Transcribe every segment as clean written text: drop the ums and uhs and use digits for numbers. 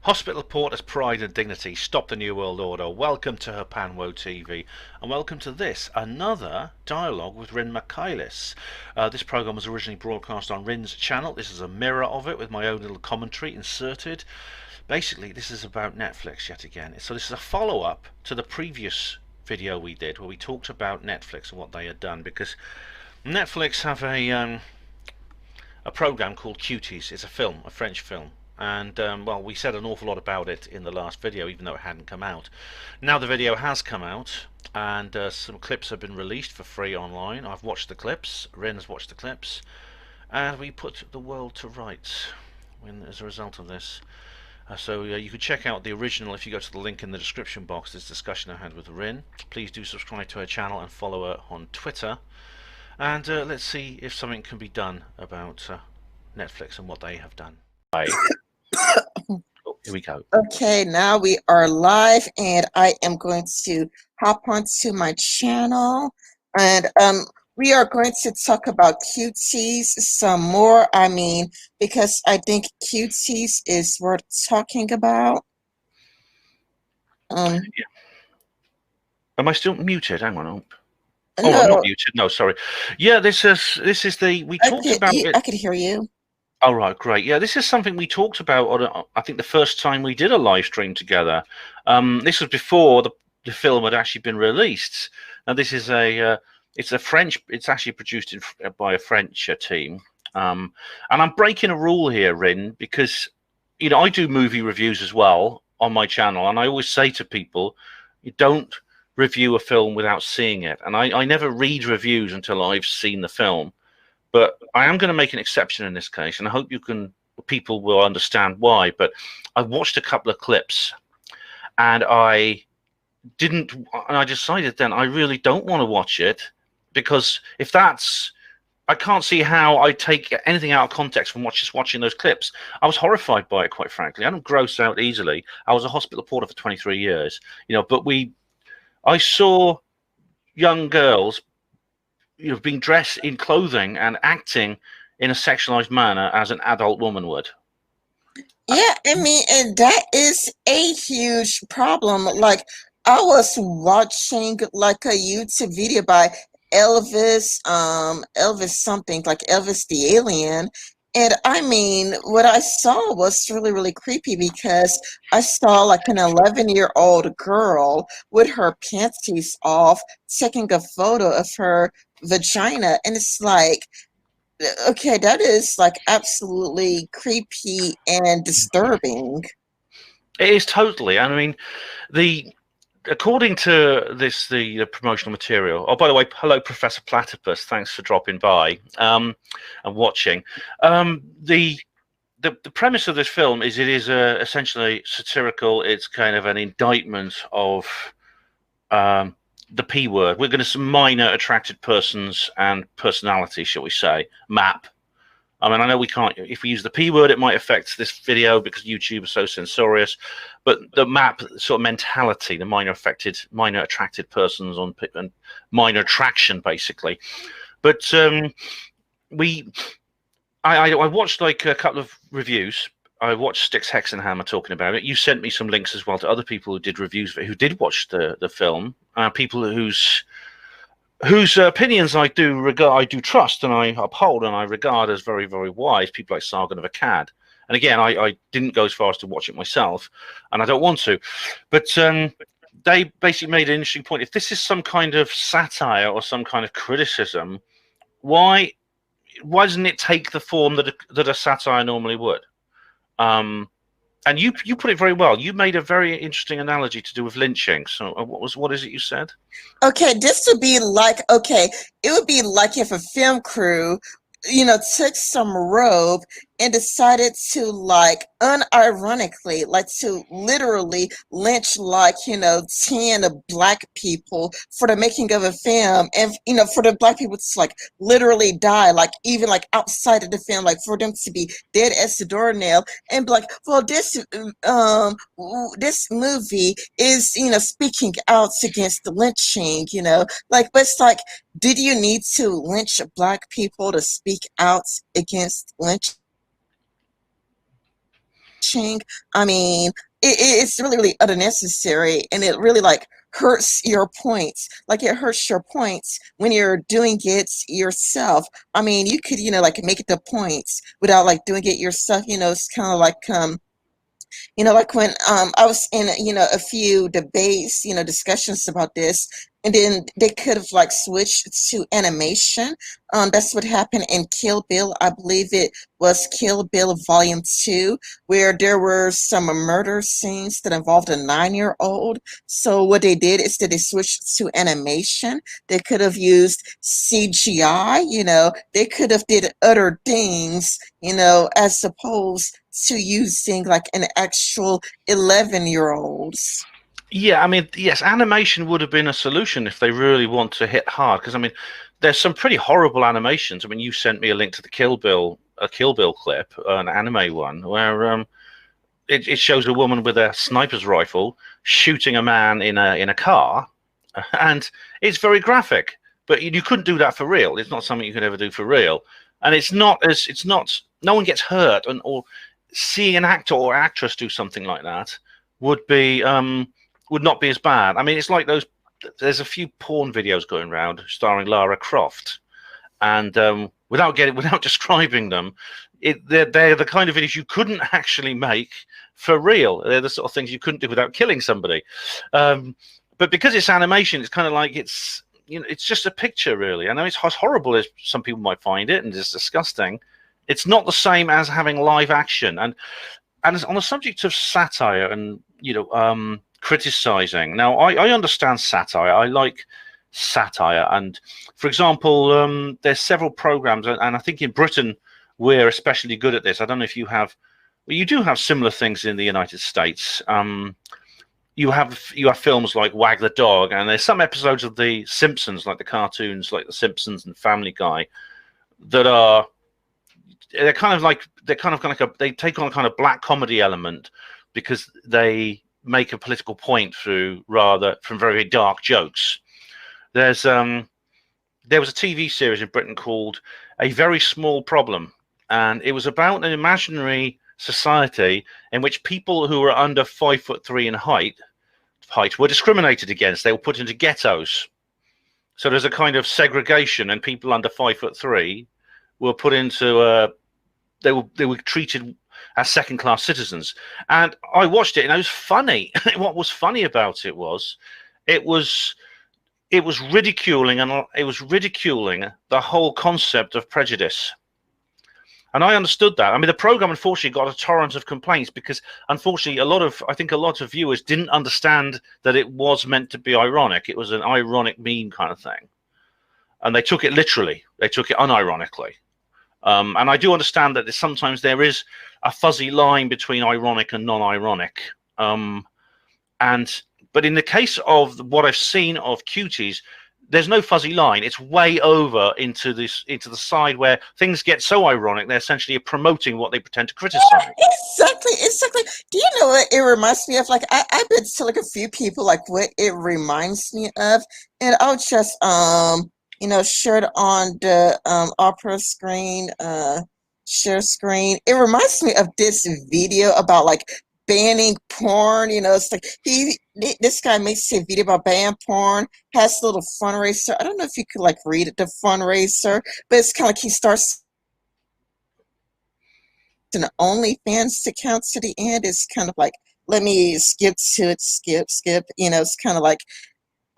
Hospital Porter's Pride and Dignity, Stop the New World Order. Welcome to Herpanwo TV, and welcome to this, another dialogue with Rin Michaelis. This programme was originally broadcast on Rin's channel. This is a mirror of it with my own little commentary inserted. Basically, this is about Netflix yet again. So this is a follow-up to the previous video we did where we talked about Netflix and what they had done, because Netflix have a program called Cuties. It's a film, a French film. And well, we said an awful lot about it in the last video, even though it hadn't come out. Now the video has come out, and some clips have been released for free online. I've watched the clips, Rin has watched the clips, and we put the world to rights as a result of this. So you can check out the original if you go to the link in the description box, this discussion I had with Rin. Please do subscribe to her channel and follow her on Twitter. And let's see if something can be done about Netflix and what they have done. Bye. Oh, here we go. Okay, now we are live, and I am going to hop onto my channel, and we are going to talk about Cuties some more. I mean, because I think Cuties is worth talking about. Yeah. Am I still muted? Hang on. No. Oh, I'm not muted. No, sorry. Yeah, this is the we talked about it. I could hear you. All right, great. Yeah, this is something we talked about on, I think, the first time we did a live stream together. This was before the film had actually been released. Now, this is it's actually produced by a French team. And I'm breaking a rule here, Rin, because, you know, I do movie reviews as well on my channel. And I always say to people, you don't review a film without seeing it. And I never read reviews until I've seen the film. But I am going to make an exception in this case, and I hope people will understand why. But I watched a couple of clips, and I decided then I really don't want to watch it, because I can't see how I take anything out of context from just watching those clips. I was horrified by it, quite frankly. I don't gross out easily. I was a hospital porter for 23 years, you know. But I saw young girls, you know, being dressed in clothing and acting in a sexualized manner as an adult woman would. Yeah, I mean, and that is a huge problem. Like, I was watching like a YouTube video by Elvis something, like Elvis the Alien. And I mean, what I saw was really, really creepy, because I saw like an 11-year-old girl with her panties off taking a photo of her vagina. And it's like, okay, that is like absolutely creepy and disturbing. It is totally. I mean, according to the promotional material. Oh, by the way, hello, Professor Platypus. Thanks for dropping by and watching. The premise of this film is it is essentially satirical. It's kind of an indictment of the P word. We're going to minor attracted persons and personality, shall we say, MAP. I mean, I know we can't, if we use the P word, it might affect this video because YouTube is so censorious, but the MAP sort of mentality, the minor attracted persons and minor attraction, basically. But I watched like a couple of reviews. I watched Styx Hexenhammer talking about it. You sent me some links as well to other people who did reviews of it, who did watch the film, people whose opinions I do trust and I uphold and I regard as very, very wise, people like Sargon of Akkad. And again, I didn't go as far as to watch it myself, and I don't want to. But they basically made an interesting point. If this is some kind of satire or some kind of criticism, why doesn't it take the form that a satire normally would? And you put it very well. You made a very interesting analogy to do with lynching. So what is it you said? Okay, this would be like, okay, it would be like if a film crew, you know, took some rope and decided to, like, unironically, like, to literally lynch, like, you know, 10 black people for the making of a film, and, you know, for the black people to, like, literally die, like, even, like, outside of the film, like, for them to be dead as the doornail, and be like, well, this movie is, you know, speaking out against the lynching, you know, like, but it's like, did you need to lynch black people to speak out against lynching? watching, I mean, it's really, really unnecessary, and it really like hurts your points. Like it hurts your points when you're doing it yourself. I mean, you could, like make the points without like doing it yourself. It's kind of like like when I was in a few debates, discussions about this, and then they could have like switched to animation. That's what happened in Kill Bill. I believe it was Kill Bill Volume 2, where there were some murder scenes that involved a 9-year-old. So what they did is that they switched to animation. They could have used CGI, they could have did other things, as opposed to using like an actual 11-year-olds. Yeah, I mean, yes, animation would have been a solution if they really want to hit hard. Because I mean, there's some pretty horrible animations. I mean, you sent me a link to the Kill Bill clip, an anime one, where it shows a woman with a sniper's rifle shooting a man in a car, and it's very graphic. But you couldn't do that for real. It's not something you could ever do for real, and it's not. No one gets hurt, or seeing an actor or actress do something like that would not be as bad. I mean, it's like those. There's a few porn videos going around starring Lara Croft, and without describing them, they're the kind of videos you couldn't actually make for real. They're the sort of things you couldn't do without killing somebody. But because it's animation, it's kind of like it's just a picture, really. I know it's as horrible as some people might find it, and it's disgusting. It's not the same as having live action. And on the subject of satire and criticizing. Now, I understand satire. I like satire, and for example, there's several programs, and I think in Britain we're especially good at this. I don't know if you have. Well, you do have similar things in the United States. You have films like Wag the Dog, and there's some episodes of The Simpsons, like the cartoons, like The Simpsons and Family Guy, that are they take on a kind of black comedy element because they make a political point from very dark jokes. There was a TV series in Britain called A Very Small Problem, and it was about an imaginary society in which people who were under 5'3" in height were discriminated against. They were put into ghettos. So there's a kind of segregation, and people under 5'3" were put into they were treated as second-class citizens. And I watched it, and it was funny. What was funny about it was ridiculing, and it was ridiculing the whole concept of prejudice. And I understood that. I mean, the program unfortunately got a torrent of complaints because, unfortunately, I think a lot of viewers didn't understand that it was meant to be ironic. It was an ironic meme kind of thing, and they took it literally. They took it unironically. And I do understand that sometimes there is a fuzzy line between ironic and non-ironic. But in the case of what I've seen of Cuties, there's no fuzzy line. It's way over into the side where things get so ironic they're essentially promoting what they pretend to criticize. Yeah, exactly. Do you know what it reminds me of? Like I've been to like a few people like what it reminds me of, and I'll just share it on the opera screen, share screen. It reminds me of this video about like banning porn. It's like this guy makes a video about ban porn, has a little fundraiser. I don't know if you could like read the fundraiser, but it's kind of like he starts an OnlyFans account to the end. It's kind of like, let me skip to it, skip. It's kind of like,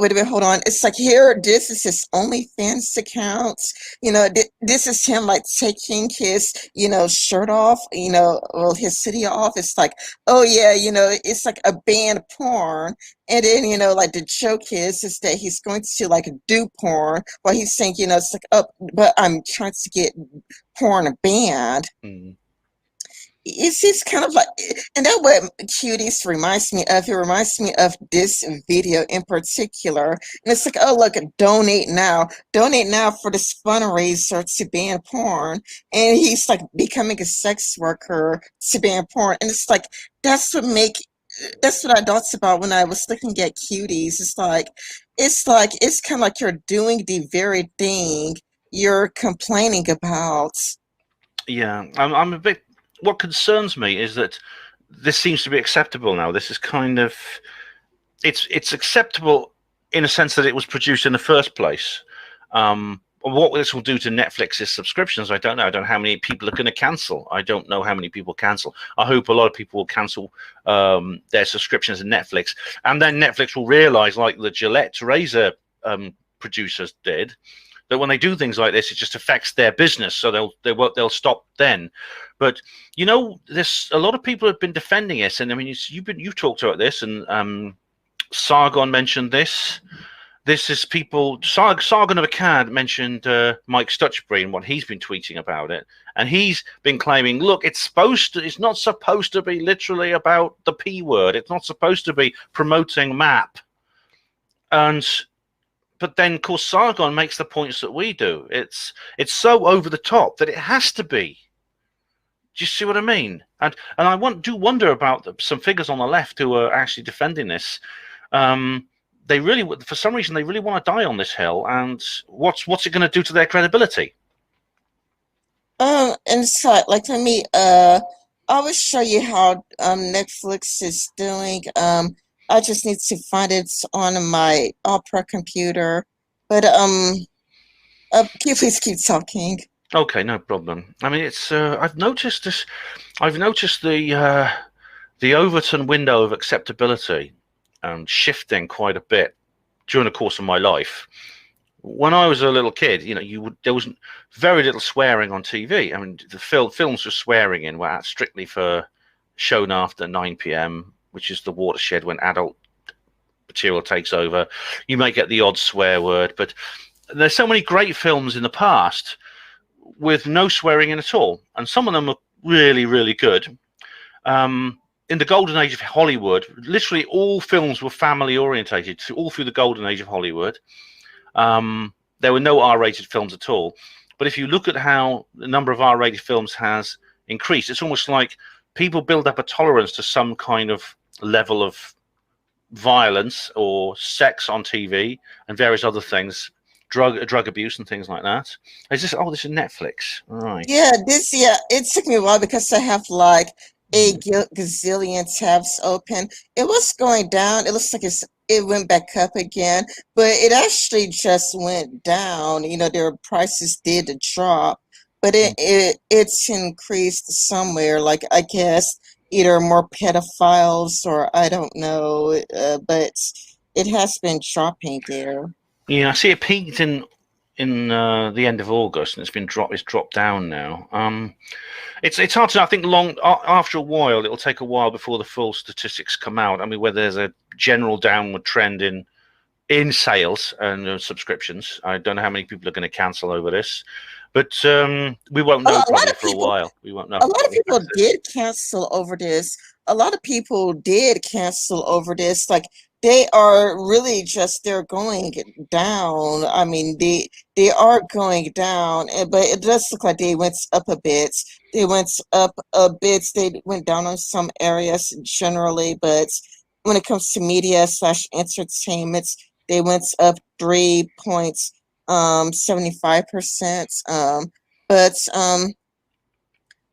wait a minute, hold on. It's like here, this is his OnlyFans account. This is him like taking his, shirt off, well, his city off. It's like, oh yeah, it's like a banned porn. And then, like the joke is that he's going to like do porn while he's saying, it's like, oh, but I'm trying to get porn banned. Mm. It's kind of like, and that what Cuties reminds me of. It reminds me of this video in particular. And it's like, oh, look, donate now for this fundraiser to ban porn. And he's like becoming a sex worker to ban porn. And it's like, that's what I thought about when I was looking at Cuties. It's kind of like you're doing the very thing you're complaining about. Yeah, I'm a bit. What concerns me is that this seems to be acceptable now. This is kind of it's acceptable in a sense that it was produced in the first place. What this will do to Netflix's subscriptions, I don't know. I don't know how many people are going to cancel. I don't know how many people cancel. I hope a lot of people will cancel their subscriptions to Netflix, and then Netflix will realize, like the Gillette razor producers did, that when they do things like this, it just affects their business. So they'll stop then. But you know, there's a lot of people have been defending it, and I mean, you've talked about this, and Sargon mentioned this. This is people. Sargon of Akkad mentioned Mike Stutchbury and what he's been tweeting about it, and he's been claiming, look, it's not supposed to be literally about the P word. It's not supposed to be promoting MAP. But then, of course, Sargon makes the points that we do. It's so over the top that it has to be. Do you see what I mean? And I do wonder about some figures on the left who are actually defending this. They really, for some reason, they really want to die on this hill. And what's it going to do to their credibility? Inside, like, let me I will show you how Netflix is doing. I just need to find it on my Opera computer. But can you please keep talking? Okay, no problem. I mean, it's I've noticed this. I've noticed the Overton window of acceptability shifting quite a bit during the course of my life. When I was a little kid, you know, there was very little swearing on TV. I mean, the films were swearing in were strictly for shown after 9 p.m., which is the watershed when adult material takes over. You may get the odd swear word, but there's so many great films in the past with no swearing in at all, and some of them are really, really good. In the golden age of Hollywood, literally all films were family orientated all through the golden age of Hollywood. There were no R-rated films at all. But if you look at how the number of R-rated films has increased, it's almost like people build up a tolerance to some kind of level of violence or sex on TV and various other things, drug abuse and things like that. Is this? Oh, this is Netflix, right? Yeah, it took me a while because I have like a gazillion tabs open. It was going down. It looks like it went back up again, but it actually just went down. You know, their prices did drop, but it's increased somewhere. Like, I guess either more pedophiles or I don't know, but it has been dropping there. Yeah, I see it peaked in the end of August, and it's dropped down now. It's hard to know. I think after a while, it'll take a while before the full statistics come out. I mean, whether there's a general downward trend in sales and subscriptions. I don't know how many people are going to cancel over this, but we won't know probably for a while. We won't know. A lot of people did cancel over this. A lot of people did cancel over this. Like, they are really they're going down. I mean, they are going down, but it does look like they went up a bit. They went up a bit. They went down on some areas generally, but when it comes to media / entertainment, they went up 3.75%. But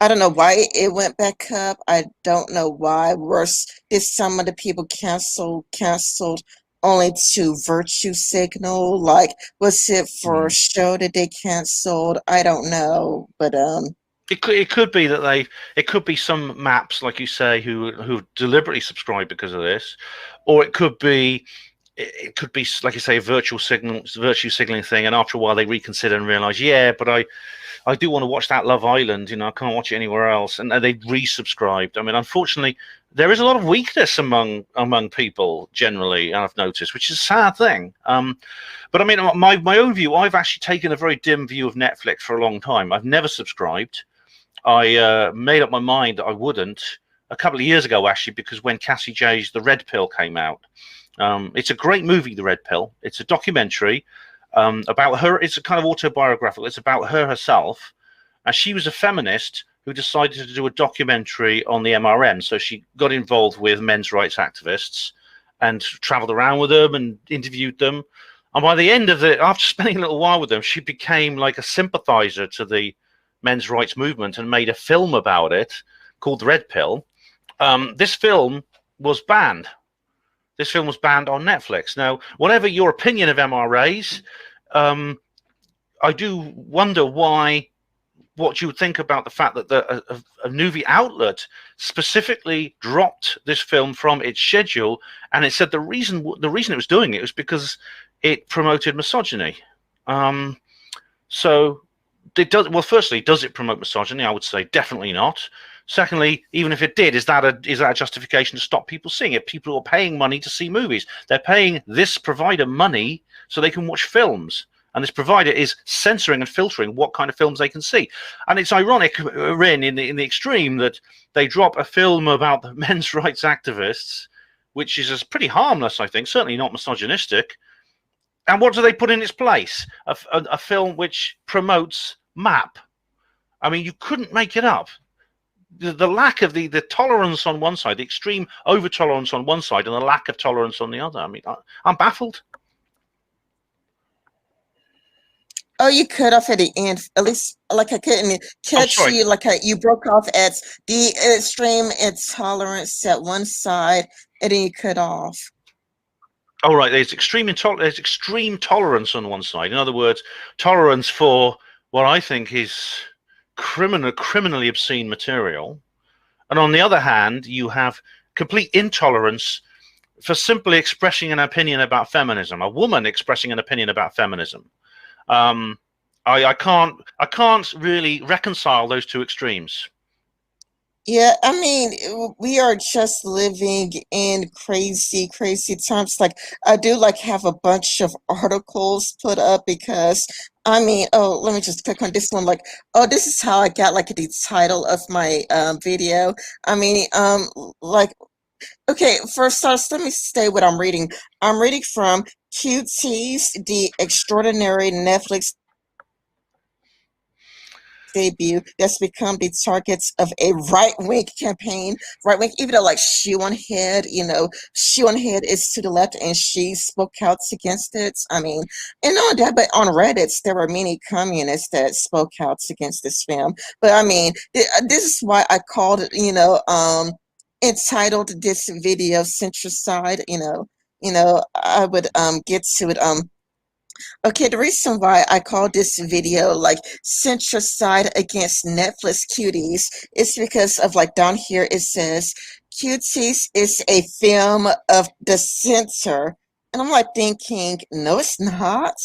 I don't know why it went back up. I don't know why. Worse, did some of the people canceled only to virtue signal? Like, was it for a show that they canceled? I don't know, but it could be that it could be some maps, like you say, who deliberately subscribe because of this, or it could be like you say, a virtue signaling thing, and after a while they reconsider and realize, yeah, but I do want to watch that Love Island, you know, I can't watch it anywhere else, and they resubscribed. I mean, unfortunately, there is a lot of weakness among people generally, I've noticed, which is a sad thing. But I mean, my own view, I've actually taken a very dim view of Netflix for a long time. I've never subscribed. I made up my mind that I wouldn't a couple of years ago, actually, because when Cassie Jay's The Red Pill came out, it's a great movie, The Red Pill. It's a documentary about her. It's a kind of autobiographical. It's about her herself, and she was a feminist who decided to do a documentary on the MRM. So she got involved with men's rights activists and traveled around with them and interviewed them. And by the end of it, after spending a little while with them, she became like a sympathizer to the men's rights movement and made a film about it called The Red Pill. This film was banned. This film was banned on Netflix. Now, whatever your opinion of MRAs, I do wonder what you would think about the fact that a movie outlet specifically dropped this film from its schedule, and it said the reason it was doing it was because it promoted misogyny. So it does. Well, firstly, does it promote misogyny? I would say definitely not. Secondly, even if it did, is that a justification to stop people seeing it? People who are paying money to see movies, they're paying this provider money so they can watch films, and this provider is censoring and filtering what kind of films they can see. And it's ironic, Rin, in the extreme, that they drop a film about the men's rights activists, which is pretty harmless, I think, certainly not misogynistic. And what do they put in its place? A film which promotes MAP. I mean, you couldn't make it up. The lack of the tolerance on one side, the extreme over tolerance on one side, and the lack of tolerance on the other. I mean, I'm baffled. Oh, you cut off at the end. At least, like I couldn't Oh, catch sorry. you. Like you broke off at the extreme intolerance at one side, and then you cut off. Oh, right. There's there's extreme tolerance on one side. In other words, tolerance for what I think is criminally obscene material, and on the other hand, you have complete intolerance for simply expressing an opinion about feminism. A woman expressing an opinion about feminism. Um, I can't really reconcile those two extremes. Yeah, I mean, we are just living in crazy, crazy times. Like, I do like have a bunch of articles put up because I mean, oh, let me just click on this one. Like, oh, this is how I got like the title of my video. I mean, like, okay, first off, let me say what I'm reading. I'm reading from Cuties, the extraordinary Netflix debut that's become the targets of a right-wing campaign. Right-wing, even though like Shoe on Head, Shoe on Head is to the left and she spoke out against it. I mean, and on that, but on Reddit, there were many communists that spoke out against this film. But I mean, this is why I called it, entitled this video Centricide. I would get to it. Okay, the reason why I call this video like Centricide against Netflix Cuties is because of like down here it says Cuties is a film of the censor. And I'm like thinking, no, it's not,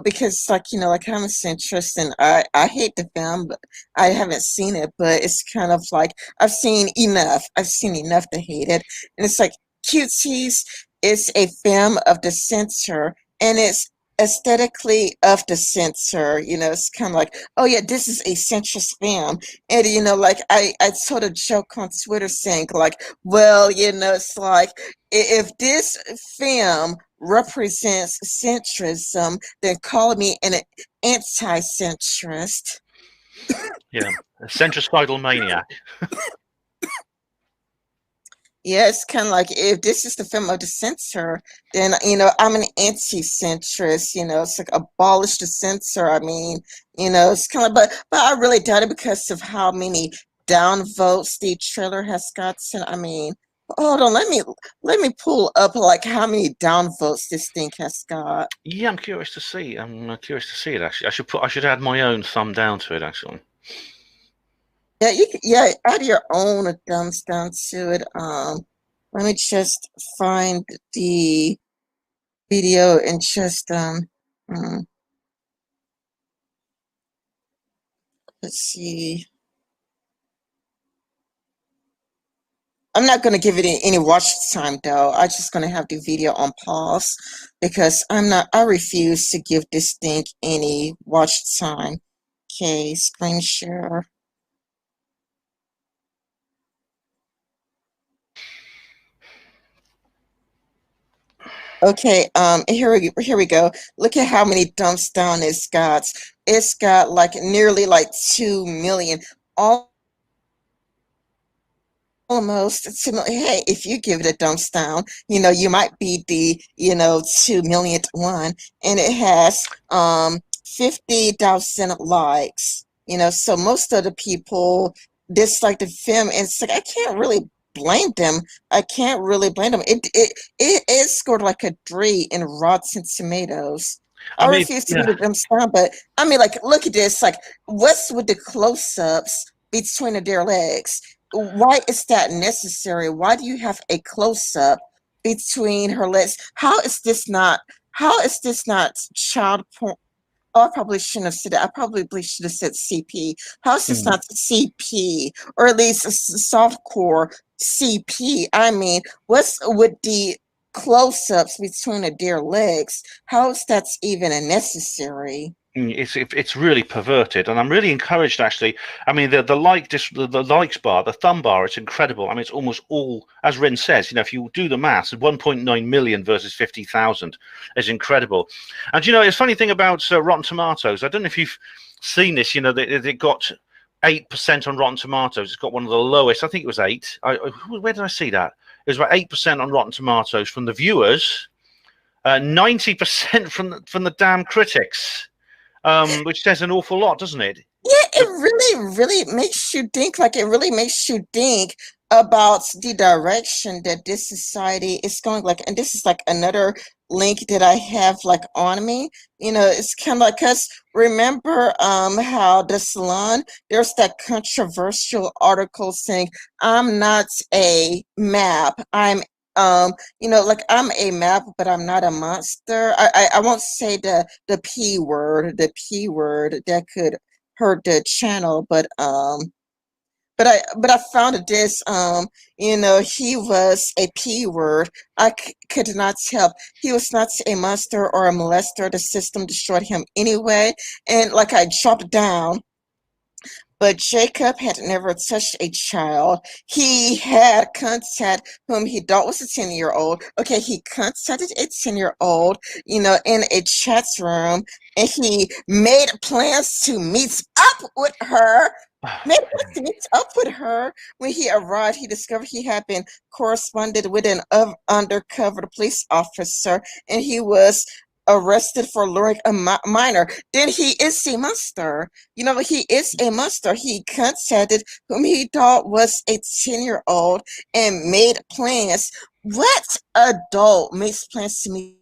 because like, like I'm a centrist and I hate the film, but I haven't seen it, but it's kind of like I've seen enough. I've seen enough to hate it. And it's like Cuties is a film of the censor and it's aesthetically of the censor. It's kind of like, oh yeah, this is a centrist film. And like I sort of joke on Twitter saying like, well, it's like if this film represents centrism, then call me an anti-centrist. Yeah, a centricidal maniac. Yeah, it's kind of like if this is the film of the censor, then I'm an anti-centrist. It's like abolish the censor. I mean, it's kind of, but I really doubt it because of how many downvotes the trailer has gotten. I mean, hold on, let me pull up like how many downvotes this thing has got. Yeah, I'm curious to see. I'm curious to see it. Actually, I should add my own thumb down to it. Actually. Yeah, add your own thumbs down to it. Let me just find the video and just mm, let's see. I'm not gonna give it any watch time though. I'm just gonna have the video on pause because I refuse to give this thing any watch time. Okay, screen share. Okay, here we go. Look at how many dumps down it's got. It's got like nearly like 2 million. Almost similar. Hey, if you give it a thumbs down, you might be the 2 millionth one, and it has 50,000 likes. So most of the people dislike the film, and it's like I can't really blame them. I can't really blame them. It scored like a 3 in Rotten Tomatoes. I I mean, refuse to yeah. beat it them down, but I mean, like, look at this. Like, what's with the close-ups between their legs? Why is that necessary? Why do you have a close-up between her legs? How is this not? How is this not child porn? Oh, I probably shouldn't have said that. I probably should have said CP. How is this Mm. not CP, or at least a softcore CP? I mean, what's with the close-ups between the deer legs? How is that even necessary? It's really perverted, and I'm really encouraged actually. I mean, the likes bar, the thumb bar, it's incredible. I mean, it's almost all, as Rin says, if you do the maths, 1.9 million versus 50,000 is incredible. And it's funny thing about Rotten Tomatoes. I don't know if you've seen this. They got 8% on Rotten Tomatoes. It's got one of the lowest. I think it was 8. Where did I see that? It was about 8% on Rotten Tomatoes from the viewers, 90% from the damn critics. Which says an awful lot, doesn't it? Yeah, it really makes you think. Like, it really makes you think about the direction that this society is going. Like, and this is like another link that I have like on me. It's kind of like, because remember how the salon, there's that controversial article saying, I'm not a map. Like, I'm a map, but I'm not a monster. I won't say the P word that could hurt the channel, but I found this. He was a P word. Could not help. He was not a monster or a molester. The system destroyed him anyway. And like, I dropped down, but Jacob had never touched a child. He had contact whom he thought was a 10-year-old. Okay, he contacted a 10-year-old, in a chat room, and he made plans to meet up with her. Made plans to meet up with her. When he arrived, he discovered he had been corresponded with an undercover police officer, and he was arrested for luring a minor. Then he is a monster. He is a monster. He contacted whom he thought was a 10-year-old and made plans. What adult makes plans to meet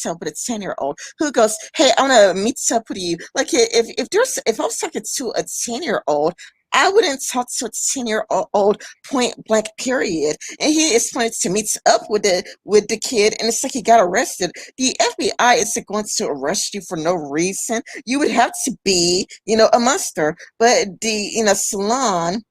up with a 10-year-old who goes, "Hey, I want to meet up with you"? Like, if I was talking to a 10-year-old, I wouldn't talk to a 10-year-old point blank, period. And he is planning to meet up with the kid, and it's like he got arrested. The FBI isn't going to arrest you for no reason. You would have to be, a monster. But the salon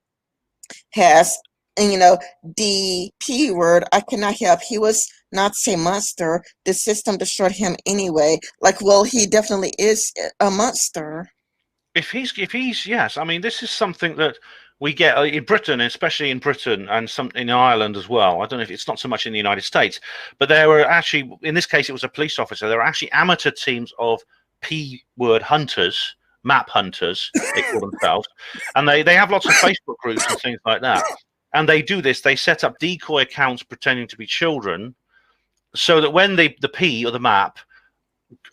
has, the P word. I cannot help. He was not a monster. The system destroyed him anyway. Like, well, he definitely is a monster. If he's yes, I mean, this is something that we get in Britain, especially in Britain, and some in Ireland as well. I don't know if it's not so much in the United States, but there were actually, in this case, it was a police officer. There were actually amateur teams of P word hunters, map hunters, they call themselves, and they have lots of Facebook groups and things like that. And they do this. They set up decoy accounts pretending to be children, so that when the P or the map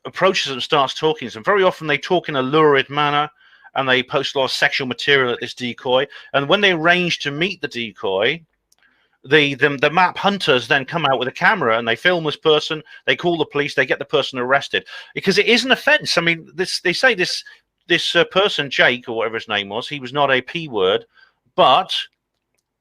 approaches them and starts talking to them, very often they talk in a lurid manner, and they post a lot of sexual material at this decoy. And when they arrange to meet the decoy, the map hunters then come out with a camera and they film this person. They call the police. They get the person arrested because it is an offence. I mean, they say this person, Jake or whatever his name was, he was not a P word, but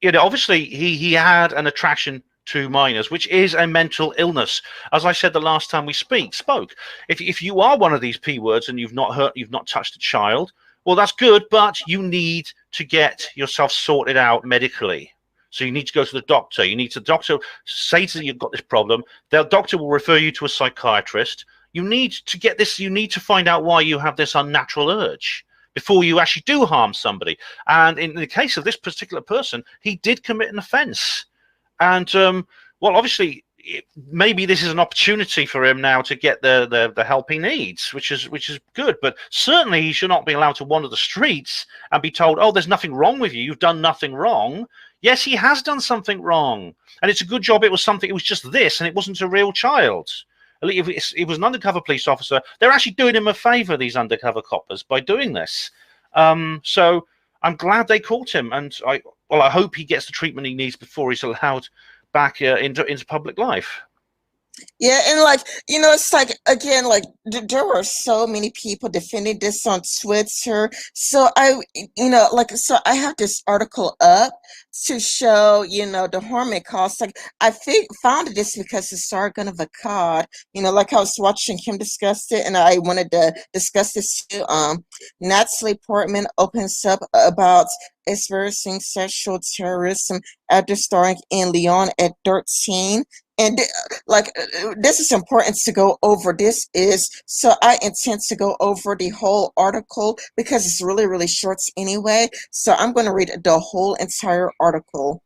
obviously he had an attraction to minors, which is a mental illness. As I said the last time we spoke, if you are one of these P words and you've not touched a child, well, that's good, but you need to get yourself sorted out medically. So you need to go to the doctor. You need to doctor say to you've got this problem. The doctor will refer you to a psychiatrist. You need to get this. You need to find out why you have this unnatural urge before you actually do harm somebody. And in the case of this particular person, he did commit an offence. And well, obviously, maybe this is an opportunity for him now to get the help he needs, which is good. But certainly, he should not be allowed to wander the streets and be told, "Oh, there's nothing wrong with you. You've done nothing wrong." Yes, he has done something wrong, and it's a good job. It was just this, and it wasn't a real child. If it was an undercover police officer, they're actually doing him a favour, these undercover coppers, by doing this. So I'm glad they caught him, and well, I hope he gets the treatment he needs before he's allowed back into public life. Yeah, and like, it's like, again, like, there were so many people defending this on Twitter. So so I have this article up to show, the harm it caused. Like, I found this because it's Sargon of Akkad. Like, I was watching him discuss it, and I wanted to discuss this too. Natalie Portman opens up about experiencing sexual terrorism after starring in Leon at 13. And this is important to go over. This is so I intend to go over the whole article because it's really, really short anyway. So I'm going to read the whole entire article.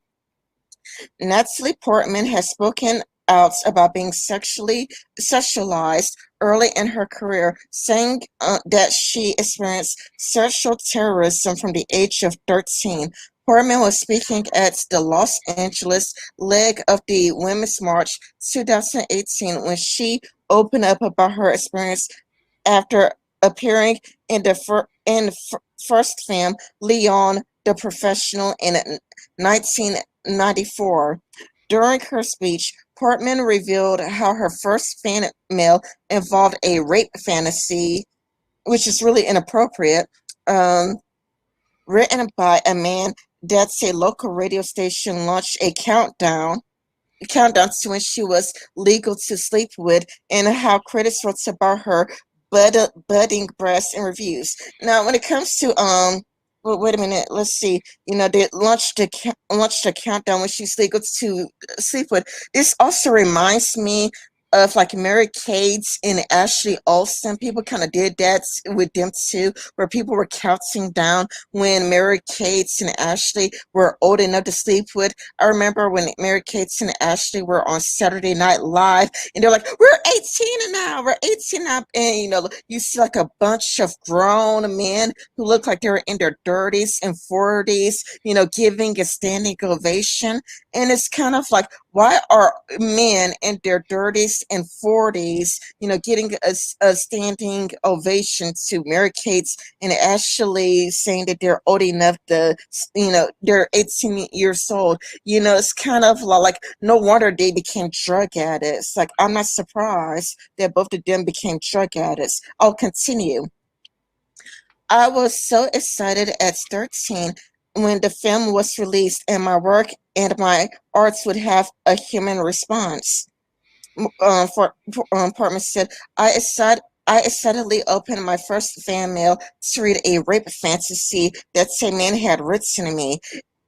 Natalie Portman has spoken out about being sexually sexualized early in her career, saying that she experienced sexual terrorism from the age of 13. Portman was speaking at the Los Angeles leg of the Women's March 2018 when she opened up about her experience after appearing in the first film Leon the Professional in 1994. During her speech, Portman revealed how her first fan mail involved a rape fantasy, which is really inappropriate, um, written by a man that's a local radio station launched a countdown to when she was legal to sleep with, and how critics wrote about her budding breasts and reviews. Now, when it comes to well, wait a minute. Let's see. They launched a countdown when she's legal to sleep with. This also reminds me of like Mary Kate's and Ashley Olsen. People kind of did that with them too, where people were counting down when Mary Kate's and Ashley were old enough to sleep with. I remember when Mary Kate's and Ashley were on Saturday Night Live, and they're like, "We're 18 now, we're 18 now," and you see like a bunch of grown men who look like they were in their 30s and 40s, giving a standing ovation, and it's kind of like, why are men in their 30s and 40s, getting a standing ovation to Mary Kate's and Ashley saying that they're old enough to, they're 18 years old? It's kind of like, no wonder they became drug addicts. Like, I'm not surprised that both of them became drug addicts. I'll continue. I was so excited at 13 when the film was released and my work and my arts would have a human response. Portman said, I excitedly opened my first fan mail to read a rape fantasy that a man had written to me.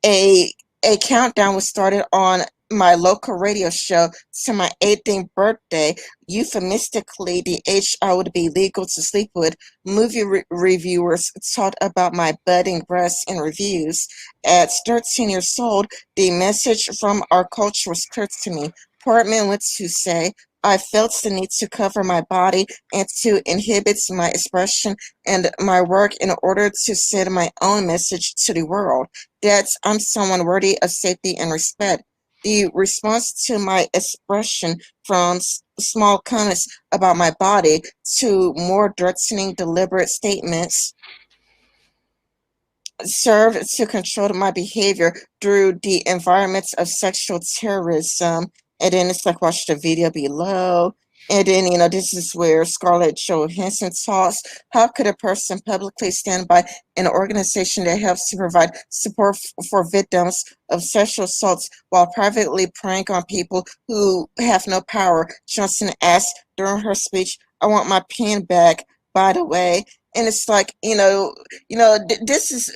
A a countdown was started on my local radio show to my 18th birthday, euphemistically the age I would be legal to sleep with. Movie reviewers talked about my budding breasts in reviews. At 13 years old, the message from our culture was clear to me. Portman went to say, I felt the need to cover my body and to inhibit my expression and my work in order to send my own message to the world that I'm someone worthy of safety and respect. The response to my expression, from small comments about my body to more threatening, deliberate statements, served to control my behavior through the environments of sexual terrorism. And then it's like, watch the video below. And then, this is where Scarlett Johansson talks. How could a person publicly stand by an organization that helps to provide support for victims of sexual assaults while privately preying on people who have no power? Johnson asked during her speech. I want my pen back, by the way. And it's like, this is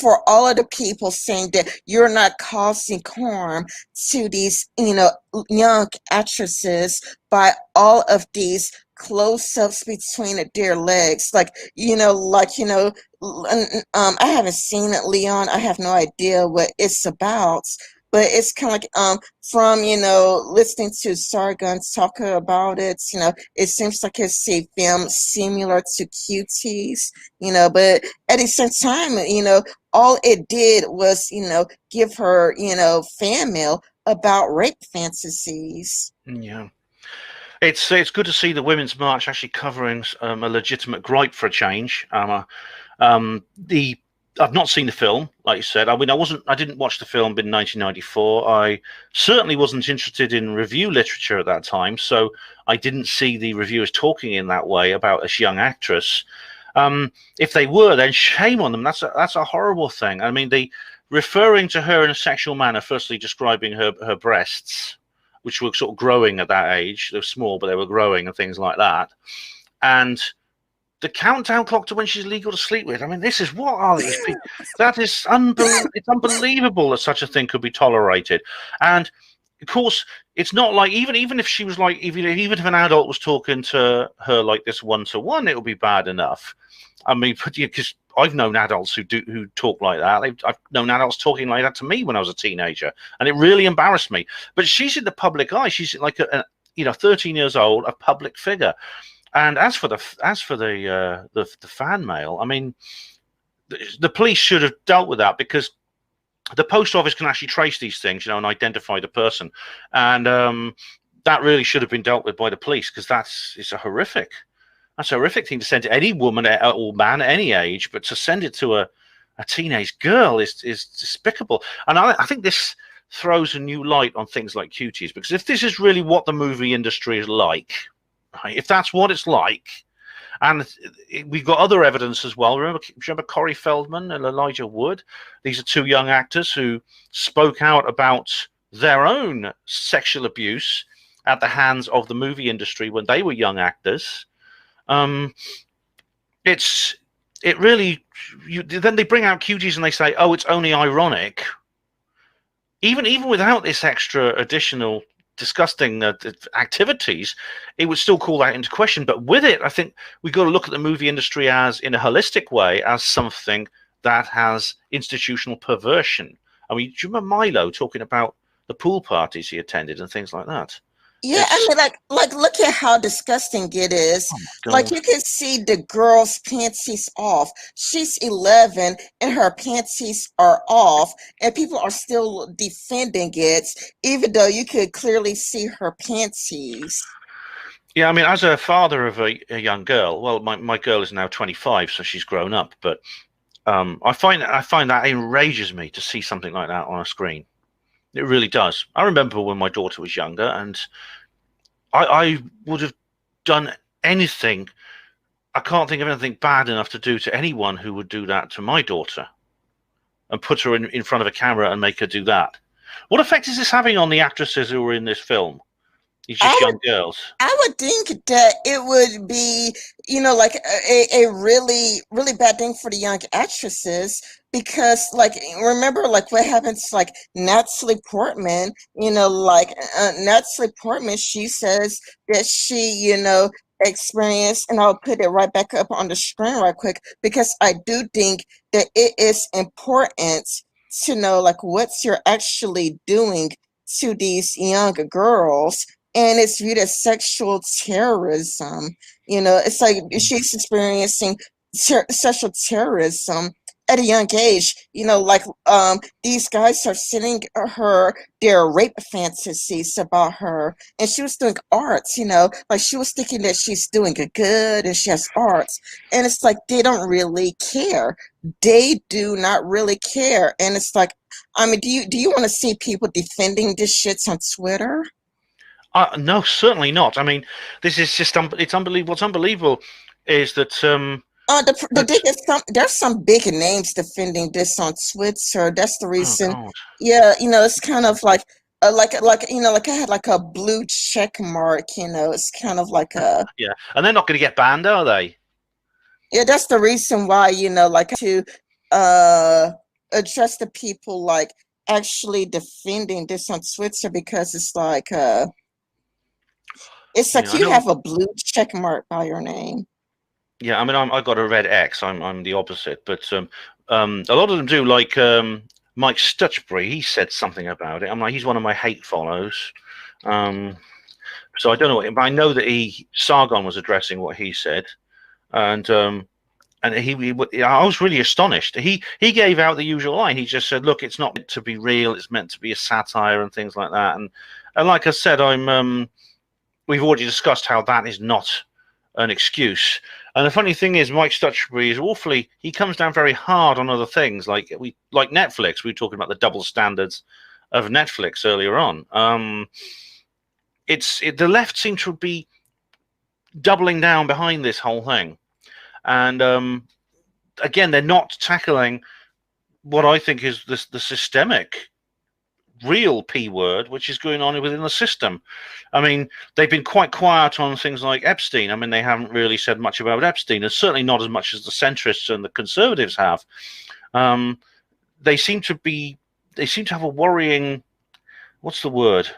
for all of the people saying that you're not causing harm to these, young actresses by all of these close-ups between their legs. Like, I haven't seen it, Leon. I have no idea what it's about. But it's kind of like, from, listening to Sargon talk about it, it seems like it's a film similar to Cuties, but at the same time, all it did was, give her, fan mail about rape fantasies. Yeah. It's good to see the Women's March actually covering a legitimate gripe for a change. The I've not seen the film, like you said. I mean, I didn't watch the film in 1994. I certainly wasn't interested in review literature at that time, so I didn't see the reviewers talking in that way about this young actress. If they were, then shame on them. That's a horrible thing. I mean, they referring to her in a sexual manner, firstly describing her breasts, which were sort of growing at that age. They were small, but they were growing and things like that. And the countdown clock to when she's legal to sleep with. I mean, this is what are these people? That is it's unbelievable that such a thing could be tolerated. And of course, it's not like even if she was like even if an adult was talking to her like this one to one, it would be bad enough. I mean, because I've known adults who talk like that. I've known adults talking like that to me when I was a teenager, and it really embarrassed me. But she's in the public eye. She's like a 13 years old, a public figure. And as for the fan mail, I mean, the police should have dealt with that, because the post office can actually trace these things, and identify the person, and that really should have been dealt with by the police, because that's a horrific thing to send to any woman or man at any age, but to send it to a teenage girl is despicable. And I think this throws a new light on things like Cuties, because if this is really what the movie industry is like, right, if that's what it's like, and we've got other evidence as well. Remember Corey Feldman and Elijah Wood? These are two young actors who spoke out about their own sexual abuse at the hands of the movie industry when they were young actors. Then they bring out Cuties and they say, oh, it's only ironic. Even without this extra additional disgusting activities, it would still call that into question. But with it, I think we've got to look at the movie industry as, in a holistic way, as something that has institutional perversion. I mean, do you remember Milo talking about the pool parties he attended and things like that? Yeah, I mean, like, look at how disgusting it is. Oh Like, you can see the girl's panties off. She's 11 and her panties are off, and people are still defending it, even though you could clearly see her panties. Yeah, I mean, as a father of a young girl, well, my girl is now 25, so she's grown up, but I find that enrages me to see something like that on a screen. It really does. I remember when my daughter was younger, and I would have done anything. I can't think of anything bad enough to do to anyone who would do that to my daughter and put her in front of a camera and make her do that. What effect is this having on the actresses who were in this film? These just young girls. I would think that it would be, like a really, really bad thing for the young actresses, because, like, remember, like, what happens, like, Natalie Portman, Natalie Portman, she says that she, experienced, and I'll put it right back up on the screen right quick, because I do think that it is important to know, like, what you're actually doing to these young girls, and it's viewed as sexual terrorism. It's like she's experiencing sexual terrorism at a young age. These guys are sending her their rape fantasies about her, and she was doing arts. Like, she was thinking that she's doing good and she has arts, and it's like they don't really care. They do not really care, and it's like, I mean, do you want to see people defending this shit on Twitter? No, certainly not. I mean, this is just it's unbelievable. What's unbelievable is that the thing is, there's some big names defending this on Twitter. That's the oh reason. God. Yeah, it's kind of like like I had like a blue check mark. It's kind of like a, Yeah, and they're not going to get banned, are they? yeah. That's the reason why, like, to uh address the people like actually defending this on Twitter, because it's like Yeah, I you know. have a blue check mark by your name. Yeah, I mean, I got a red X. I'm the opposite, but a lot of them do. Like Mike Stutchbury, he said something about it. I'm like, he's one of my hate follows. So I don't know, but I know that Sargon was addressing what he said, and I was really astonished. He gave out the usual line. He just said, "Look, it's not meant to be real. It's meant to be a satire and things like that." And like I said, we've already discussed how that is not an excuse. And the funny thing is, Mike Stutchbury is awfully. He comes down very hard on other things, like Netflix. We were talking about the double standards of Netflix earlier on. The left seem to be doubling down behind this whole thing, and again, they're not tackling what I think is the systemic real P word, which is going on within the system. I mean, they've been quite quiet on things like Epstein. I mean, they haven't really said much about Epstein, and certainly not as much as the centrists and the conservatives have. They seem to have a worrying, what's the word?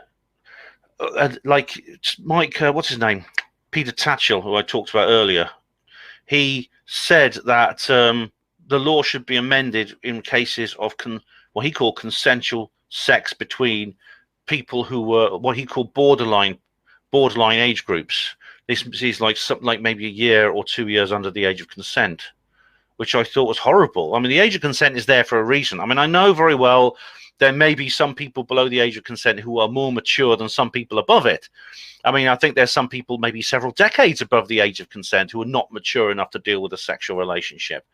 Like Mike, what's his name? Peter Tatchell, who I talked about earlier. He said that the law should be amended in cases of what he called consensual sex between people who were what he called borderline age groups. This is like something like maybe a year or 2 years under the age of consent, which I thought was horrible. I mean, the age of consent is there for a reason. I mean, I know very well there may be some people below the age of consent who are more mature than some people above it. I mean, I think there's some people maybe several decades above the age of consent who are not mature enough to deal with a sexual relationship.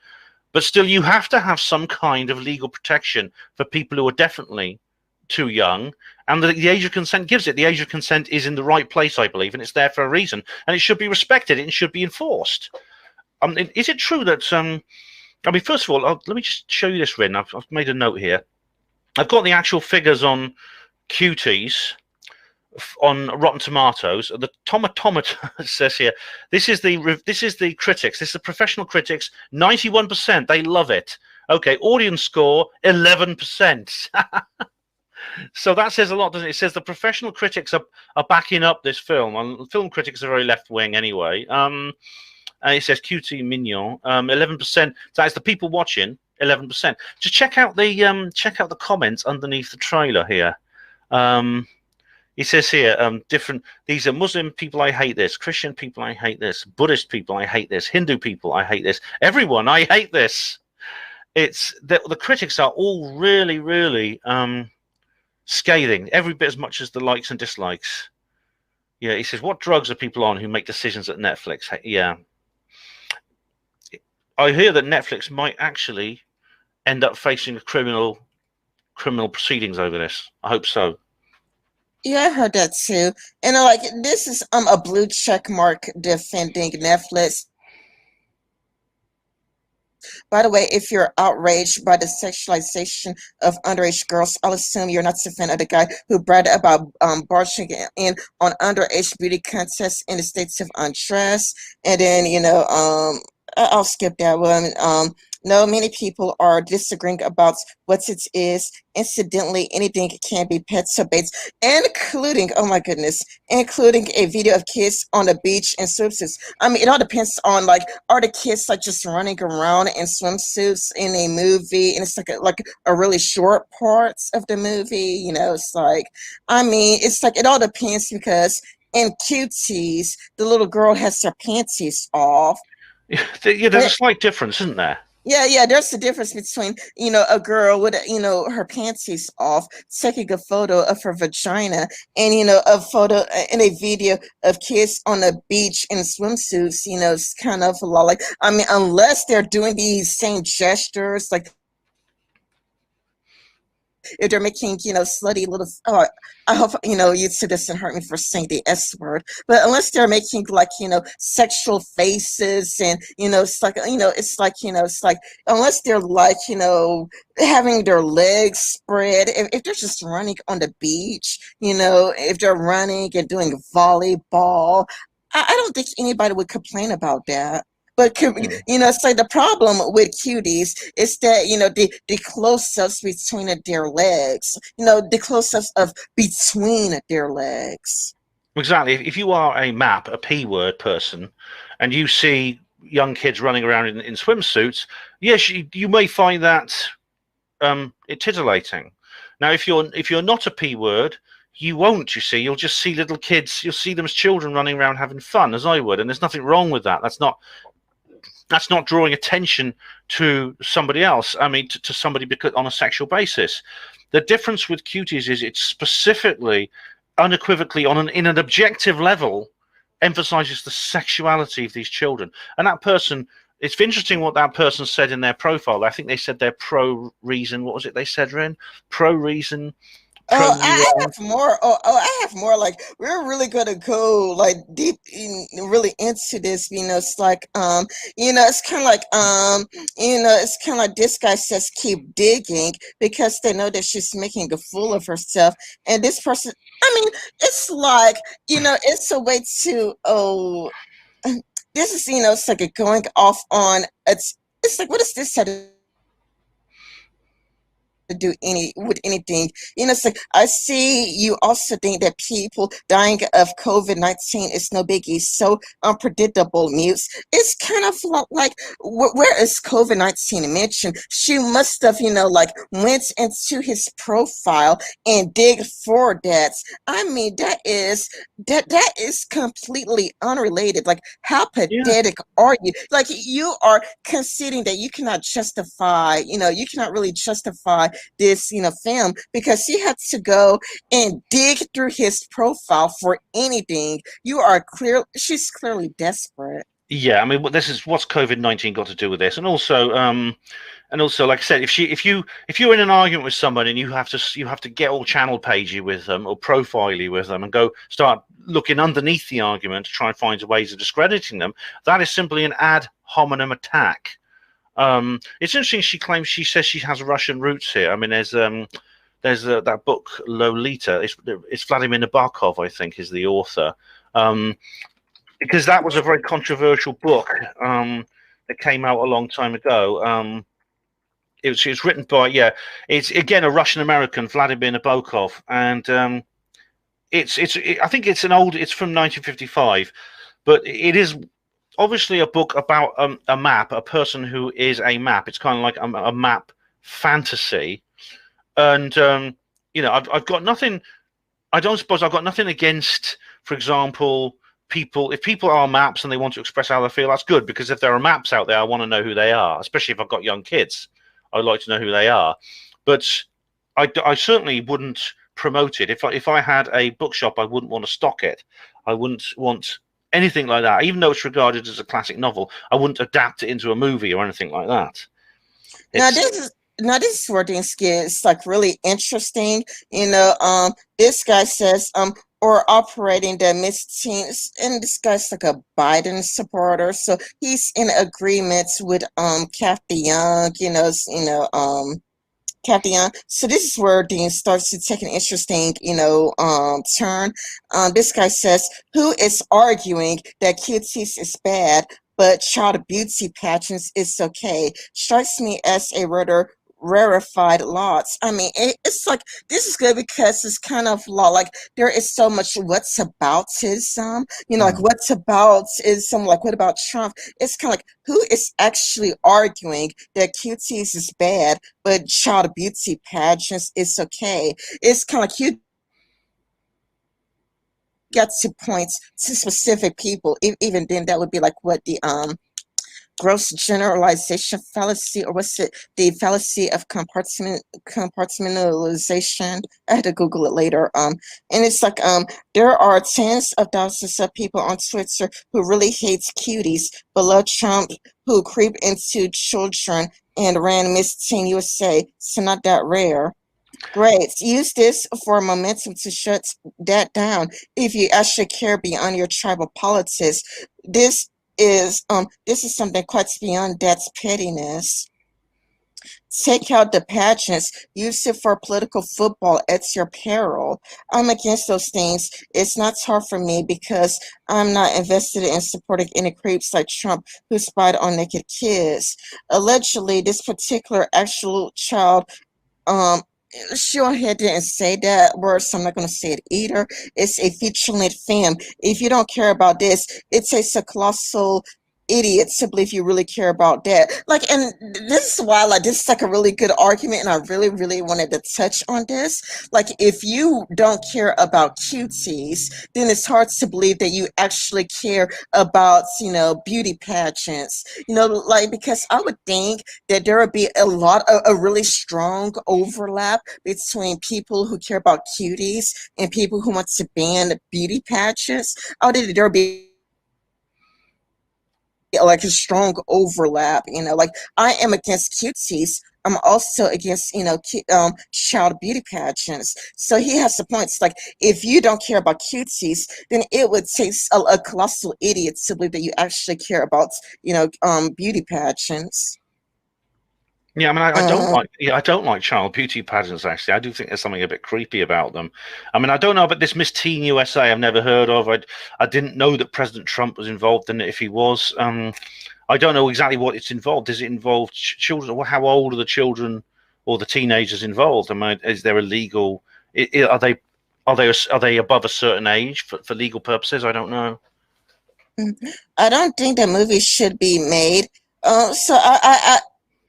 But still, you have to have some kind of legal protection for people who are definitely too young, and the age of consent gives it. The age of consent is in the right place, I believe, and it's there for a reason, and it should be respected and should be enforced. Is it true that I mean, first of all, let me just show you this, Rin. I've made a note here. I've got the actual figures on Cuties on Rotten Tomatoes. The tomatometer says here, this is the critics. This is the professional critics. 91%, they love it. Okay, audience score 11%. So that says a lot, doesn't it? It says the professional critics are backing up this film. And film critics are very left wing anyway. And it says QT Mignon, 11%. That is the people watching, 11%. Just check out the comments underneath the trailer here. It says here, these are Muslim people, I hate this. Christian people, I hate this. Buddhist people, I hate this. Hindu people, I hate this. Everyone, I hate this. It's the critics are all really, really scathing, every bit as much as the likes and dislikes. Yeah, he says, what drugs are people on who make decisions at Netflix? Yeah. I hear that Netflix might actually end up facing criminal proceedings over this. I hope so. Yeah, I heard that too. And like this is a blue check mark defending Netflix. By the way, if you're outraged by the sexualization of underage girls, I'll assume you're not a fan of the guy who bragged about barging in on underage beauty contests in the states of undress. And then, I'll skip that one. No, many people are disagreeing about what it is. Incidentally, anything can be petabytes, including, oh my goodness, including a video of kids on the beach in swimsuits. I mean, it all depends on, like, are the kids, like, just running around in swimsuits in a movie, and it's like a really short parts of the movie, it's like, I mean, it's like, it all depends, because in Cuties, the little girl has her panties off. Yeah, there's a slight difference, isn't there? Yeah, there's a difference between, a girl with, her panties off, taking a photo of her vagina, and, a photo and a video of kids on the beach in swimsuits, it's kind of a lot like, I mean, unless they're doing these same gestures, like, if they're making, slutty little, I hope, YouTube doesn't hurt me for saying the S word, but unless they're making, like, sexual faces, and, it's like, it's like, unless they're like, having their legs spread, if they're just running on the beach, if they're running and doing volleyball, I don't think anybody would complain about that. But, it's like the problem with Cuties is that, the close-ups between their legs, the close-ups of between their legs. Exactly. If you are a P word person, and you see young kids running around in swimsuits, yes, you may find that it titillating. Now, if you're not a P word, you won't, you see. You'll just see little kids, you'll see them as children running around having fun, as I would, and there's nothing wrong with that. That's not drawing attention to somebody else. I mean, to somebody because on a sexual basis. The difference with Cuties is it's specifically, unequivocally, in an objective level, emphasizes the sexuality of these children. And that person, it's interesting what that person said in their profile. I think they said they're pro reason. What was it they said, Ren? Pro reason, pro Oh, I neuron. have more. I have more. Like we're really gonna go like deep in, really into this. It's like it's kind of like it's kind of like this guy says keep digging because they know that she's making a fool of herself, and this person. I mean, it's like it's a way to this is it's like a going off on it's like what does this have to do any with anything? It's like I see you also think that people dying of COVID-19 is no biggie, so unpredictable mutes. It's kind of like where is COVID-19 mentioned? She must have went into his profile and dig for that. I mean that is completely unrelated. Like how Yeah, pathetic are you? Like you are conceding that you cannot justify, you cannot really justify this, film because you had to go and dig through his profile for anything. She's clearly desperate. yeah. I mean, this is what's COVID-19 got to do with this, and also, like I said, if you're in an argument with someone and you have to get all channel pagey with them or profiley with them and go start looking underneath the argument to try and find ways of discrediting them, that is simply an ad hominem attack. It's interesting. She says she has Russian roots here. I mean, there's that book Lolita. It's Vladimir Nabokov, I think, is the author. Um, because that was a very controversial book that came out a long time ago. It was written by, yeah, it's again a Russian American, Vladimir Nabokov, and I think it's from 1955, but it is obviously a book about a map, a person who is a map. It's kind of like a map fantasy, and I've got nothing. I don't suppose I've got nothing against, for example, people. If people are maps and they want to express how they feel, that's good because if there are maps out there, I want to know who they are. Especially if I've got young kids, I'd like to know who they are. But I certainly wouldn't promote it. If I had a bookshop, I wouldn't want to stock it. I wouldn't want anything like that. Even though it's regarded as a classic novel, I wouldn't adapt it into a movie or anything like that. Now It's this is now this is where things get like really interesting. This guy says or operating the teams, and this guy's like a Biden supporter, so he's in agreement with Kathy Young. Kathy Young. So this is where Dean starts to take an interesting, turn. This guy says, "Who is arguing that cuties is bad, but child beauty pageants is okay?" Strikes me as a rather rarefied lots. I mean, it's like this is good because it's kind of like there is so much what's about ism, like what's about ism, like what about Trump? It's kind of like who is actually arguing that cuties is bad, but child beauty pageants is okay. It's kind of like you get to point to specific people. Even then, that would be like what the gross generalization fallacy, or what's it, the fallacy of compartmentalization. I had to Google it later. And it's like there are tens of thousands of people on Twitter who really hates cuties, but love Trump, who creep into children and ran Miss Teen USA. So not that rare. Great. Use this for momentum to shut that down. If you actually care beyond your tribal politics, this this is something quite beyond that's pettiness. Take out the pageants, use it for political football at your peril. I'm against those things. It's not hard for me because I'm not invested in supporting any creeps like Trump who spied on naked kids. Allegedly, this particular actual child um, she on here didn't say that word, so I'm not going to say it either. It's a feature-length film. If you don't care about this, it takes a colossal idiot to believe you really care about that. Like, and this is why, like, this is like a really good argument, and I really, really wanted to touch on this. Like, if you don't care about cuties, then it's hard to believe that you actually care about, beauty pageants. Like, because I would think that there would be a really strong overlap between people who care about cuties and people who want to ban beauty pageants. I would think that there would be like a strong overlap. Like I am against cuties. I'm also against child beauty pageants. So he has the points. Like if you don't care about cuties, then it would take a colossal idiot to believe that you actually care about beauty pageants. Yeah, I mean, I don't Um, like, yeah, I don't like child beauty pageants. Actually, I do think there's something a bit creepy about them. I mean, I don't know about this Miss Teen USA. I've never heard of. I didn't know that President Trump was involved in it. If he was, I don't know exactly what it's involved. Does it involve children? How old are the children or the teenagers involved? I mean, is there a legal? Are they above a certain age for legal purposes? I don't know. I don't think the movie should be made. So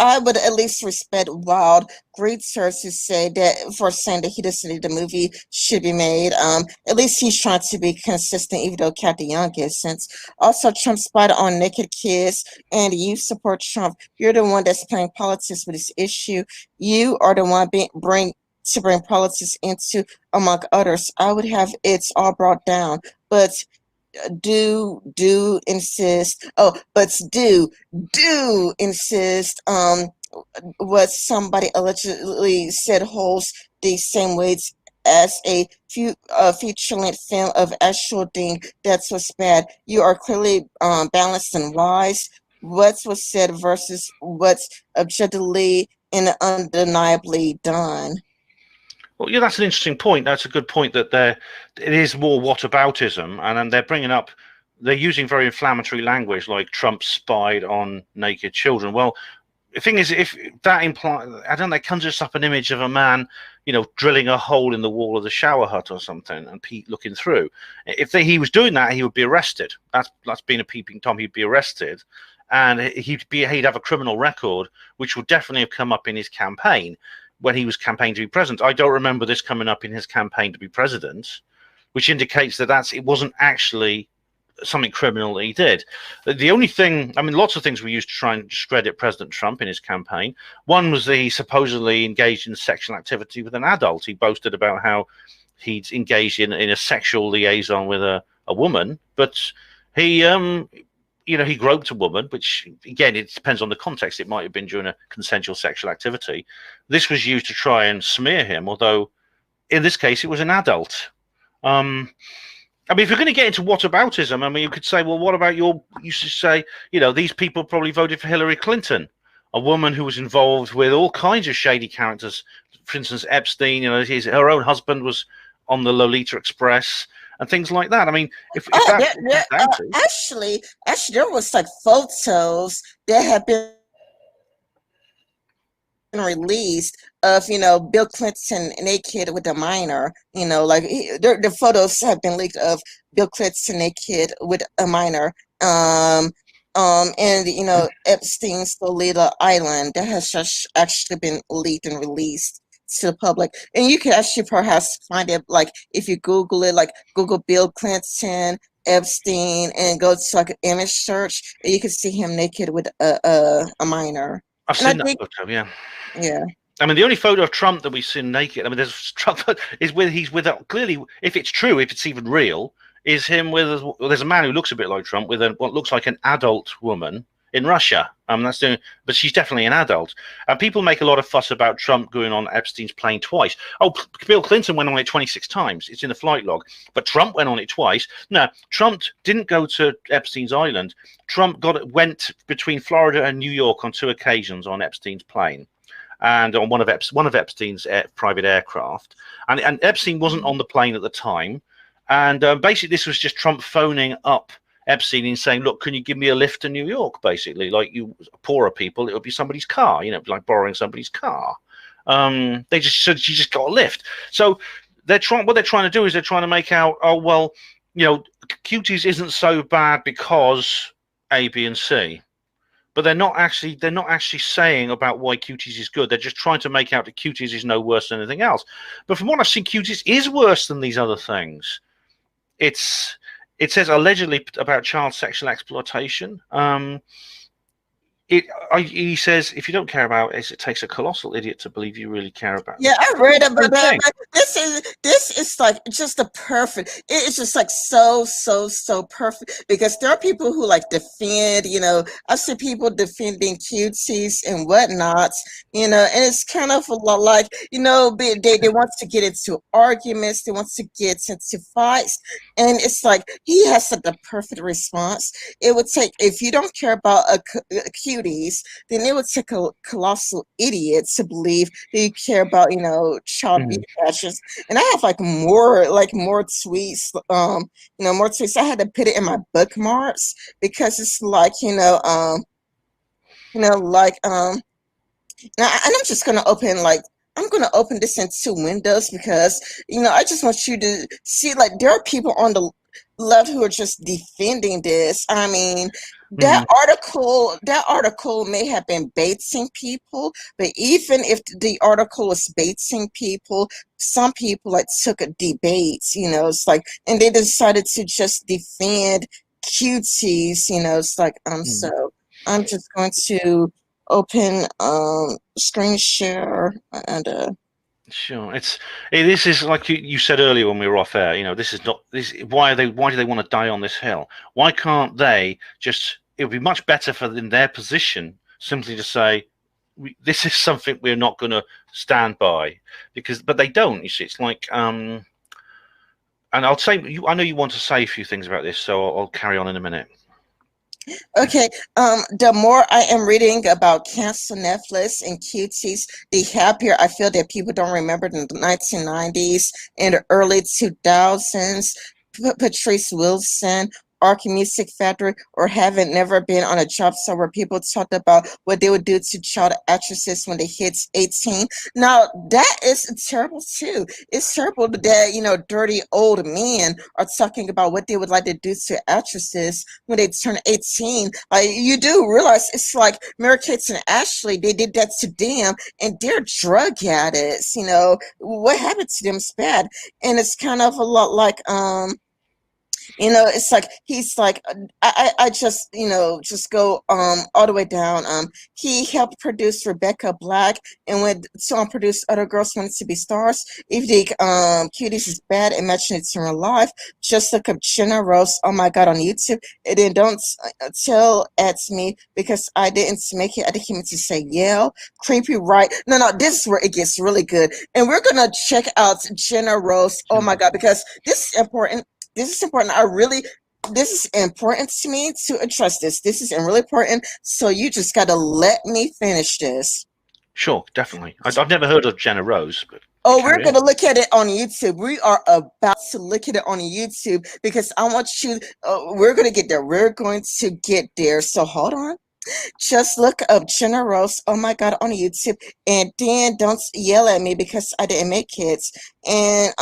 I would at least respect Wild great sources who say that for saying that he doesn't think the movie should be made. At least he's trying to be consistent, even though Kathy Young is. Since also Trump spied on naked kids, and you support Trump, you're the one that's playing politics with this issue. You are the one bring politics into, among others. I would have it all brought down, but do insist do insist what somebody allegedly said holds the same weights as a feature-length film of actual thing that's what's bad. You are clearly balanced and wise. What's was said versus what's objectively and undeniably done. Well, yeah, that's an interesting point. That's a good point that it is more whataboutism, and then they're using very inflammatory language like Trump spied on naked children. Well, the thing is, if that implies, I don't know, it conjures up an image of a man, drilling a hole in the wall of the shower hut or something, and Pete looking through. If he was doing that, he would be arrested. That's being a peeping tom. He'd be arrested, and he'd have a criminal record, which would definitely have come up in his campaign when he was campaigning to be president. I don't remember this coming up in his campaign to be president, which indicates that it wasn't actually something criminal that he did. The only thing, I mean, lots of things were used to try and discredit President Trump in his campaign. One was that he supposedly engaged in sexual activity with an adult. He boasted about how he'd engaged in a sexual liaison with a woman, but he he groped a woman, which again, it depends on the context. It might have been during a consensual sexual activity. This was used to try and smear him, although in this case it was an adult. I mean, if you're going to get into whataboutism, I mean, you could say, well, what about you should say, these people probably voted for Hillary Clinton, a woman who was involved with all kinds of shady characters. For instance, Epstein, her own husband was on the Lolita Express and things like that. I mean, if that's what it comes down to. Actually, there was like photos that have been released of Bill Clinton naked with a minor. Like the photos have been leaked of Bill Clinton naked with a minor. And Epstein's Lolita Island that has just actually been leaked and released to the public, and you can actually perhaps find it like if you Google it, like Google Bill Clinton Epstein and go to like an image search, and you can see him naked with a minor. I've And I seen that think, photo, yeah. yeah. I mean, the only photo of Trump that we've seen naked, I mean, there's Trump he's with clearly, if it's true, if it's even real, is him with, well, there's a man who looks a bit like Trump with what looks like an adult woman in Russia. But she's definitely an adult. And people make a lot of fuss about Trump going on Epstein's plane twice. Oh, Bill Clinton went on it 26 times. It's in the flight log. But Trump went on it twice. No, Trump didn't go to Epstein's island. Trump went between Florida and New York on 2 occasions on Epstein's plane, and on one of Epstein's private aircraft. And Epstein wasn't on the plane at the time. And basically, this was just Trump phoning up Epstein and saying, look, can you give me a lift to New York? Basically, like you poorer people, it would be somebody's car, like borrowing somebody's car. They just said she just got a lift. So what they're trying to do is they're trying to make out, oh, well, Cuties isn't so bad because A, B, and C. But they're not actually saying about why Cuties is good. They're just trying to make out that Cuties is no worse than anything else. But from what I've seen, Cuties is worse than these other things. It says allegedly about child sexual exploitation. he says, if you don't care about it, it takes a colossal idiot to believe you really care about Yeah, this. I read Same about that, thing. but this is like just the perfect. It's just like so perfect because there are people who like defend. I see people defending cuties and whatnot. And it's kind of a lot like they want to get into arguments, they want to get into fights, and it's like he has like the perfect response. It would take if you don't care about cuties, then it would take a colossal idiot to believe that you care about, child Mm, beauty patches. And I have like more tweets, more tweets. I had to put it in my bookmarks because it's like, like and I'm just gonna open like I'm gonna open this in two windows because I just want you to see like there are people on the left who are just defending this. I mean, that mm, article may have been baiting people, but even if the article was baiting people, some people like took a debate. It's like and they decided to just defend cuties. It's like mm. so I'm just going to open screen share and Sure. This is like you said earlier when we were off air. This is not this. Why do they want to die on this hill? Why can't they just? It would be much better for in their position simply to say, "This is something we're not going to stand by," but they don't. You see, it's like and I'll say I know you want to say a few things about this, so I'll carry on in a minute. okay. The more I am reading about cancel Netflix and cuties, the happier I feel that people don't remember the 1990s and the early 2000s. Patrice Wilson, Arc Music Factory, or haven't never been on a job site where people talked about what they would do to child actresses when they hit 18. Now that is terrible too. It's terrible that dirty old men are talking about what they would like to do to actresses when they turn 18. Like you do realize it's like Mary Kate and Ashley, they did that to them and they're drug addicts. What happened to them is bad. And it's kind of a lot like it's like he's like I just just go all the way down. He helped produce Rebecca Black and went on produce other girls wanted to be stars. If the cuties is bad, imagine it's in real life. Just look up Jenna Rose, oh my god, on YouTube. And then don't tell at me because I didn't make it. I didn't mean to say yell. Creepy, right? No, this is where it gets really good. And we're gonna check out Jenna Rose, oh my god, because this is important. This is important. This is important to me to address this. This is really important. So you just got to let me finish this. Sure, definitely. I've never heard of Jenna Rose, but you Oh, we're carry going on. to look at it on YouTube. We are about to look at it on YouTube because I want you, we're going to get there. We're going to get there. So hold on. Just look up Jenna Rose, oh my god, on YouTube, and then don't yell at me because I didn't make kids. And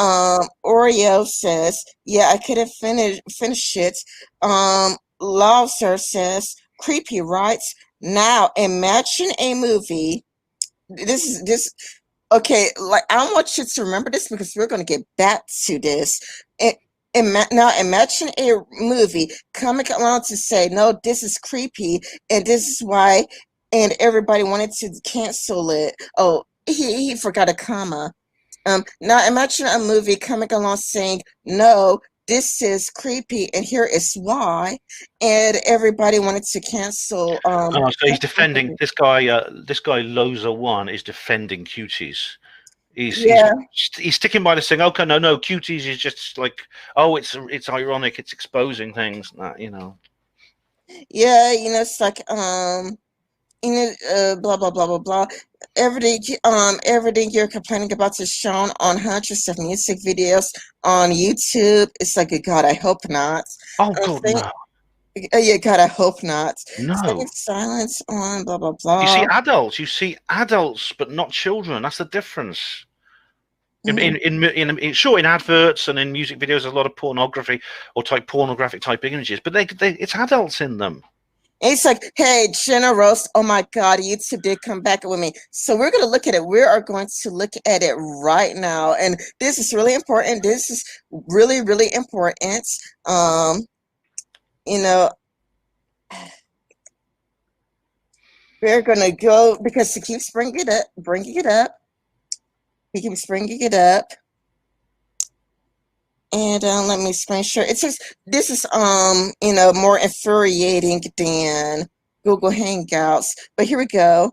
Oreo says, yeah, I couldn't finish it. Lobster says, creepy, right? Now imagine a movie. This okay, like I want you to remember this because we're going to get back to this. And, now imagine a movie coming along to say, no, this is creepy, and this is why, and everybody wanted to cancel it. Oh, he forgot a comma. Now imagine a movie coming along saying, no, this is creepy, and here is why, and everybody wanted to cancel. Oh, so he's Cancel the defending movie. this guy. This guy Loza One is defending Cuties. He's he's Yeah, he's sticking by this thing. Okay, no, Cuties is just like, oh, it's ironic. It's exposing things. yeah, it's like blah blah blah blah blah. Everything you're complaining about is shown on hundreds of music videos on YouTube. It's like, God, I hope not. Oh I God, think, no, yeah, God, I hope not. Saying no. silence on blah blah You blah. see adults. You see adults, but not children. That's the difference. Mhm. Sure, in adverts and in music videos, there's a lot of pornography or pornographic type images, but it's adults in them. And it's like, hey, Jenna Roast, oh my God, YouTube did come back with me. So we're going to look at it. We are going to look at it right now. And this is really important. This is really, really important. Um, you know, We're gonna go because he keeps bringing it up, bringing it up. He keeps bringing it up. And let me screenshot. It says this is more infuriating than Google Hangouts. But here we go.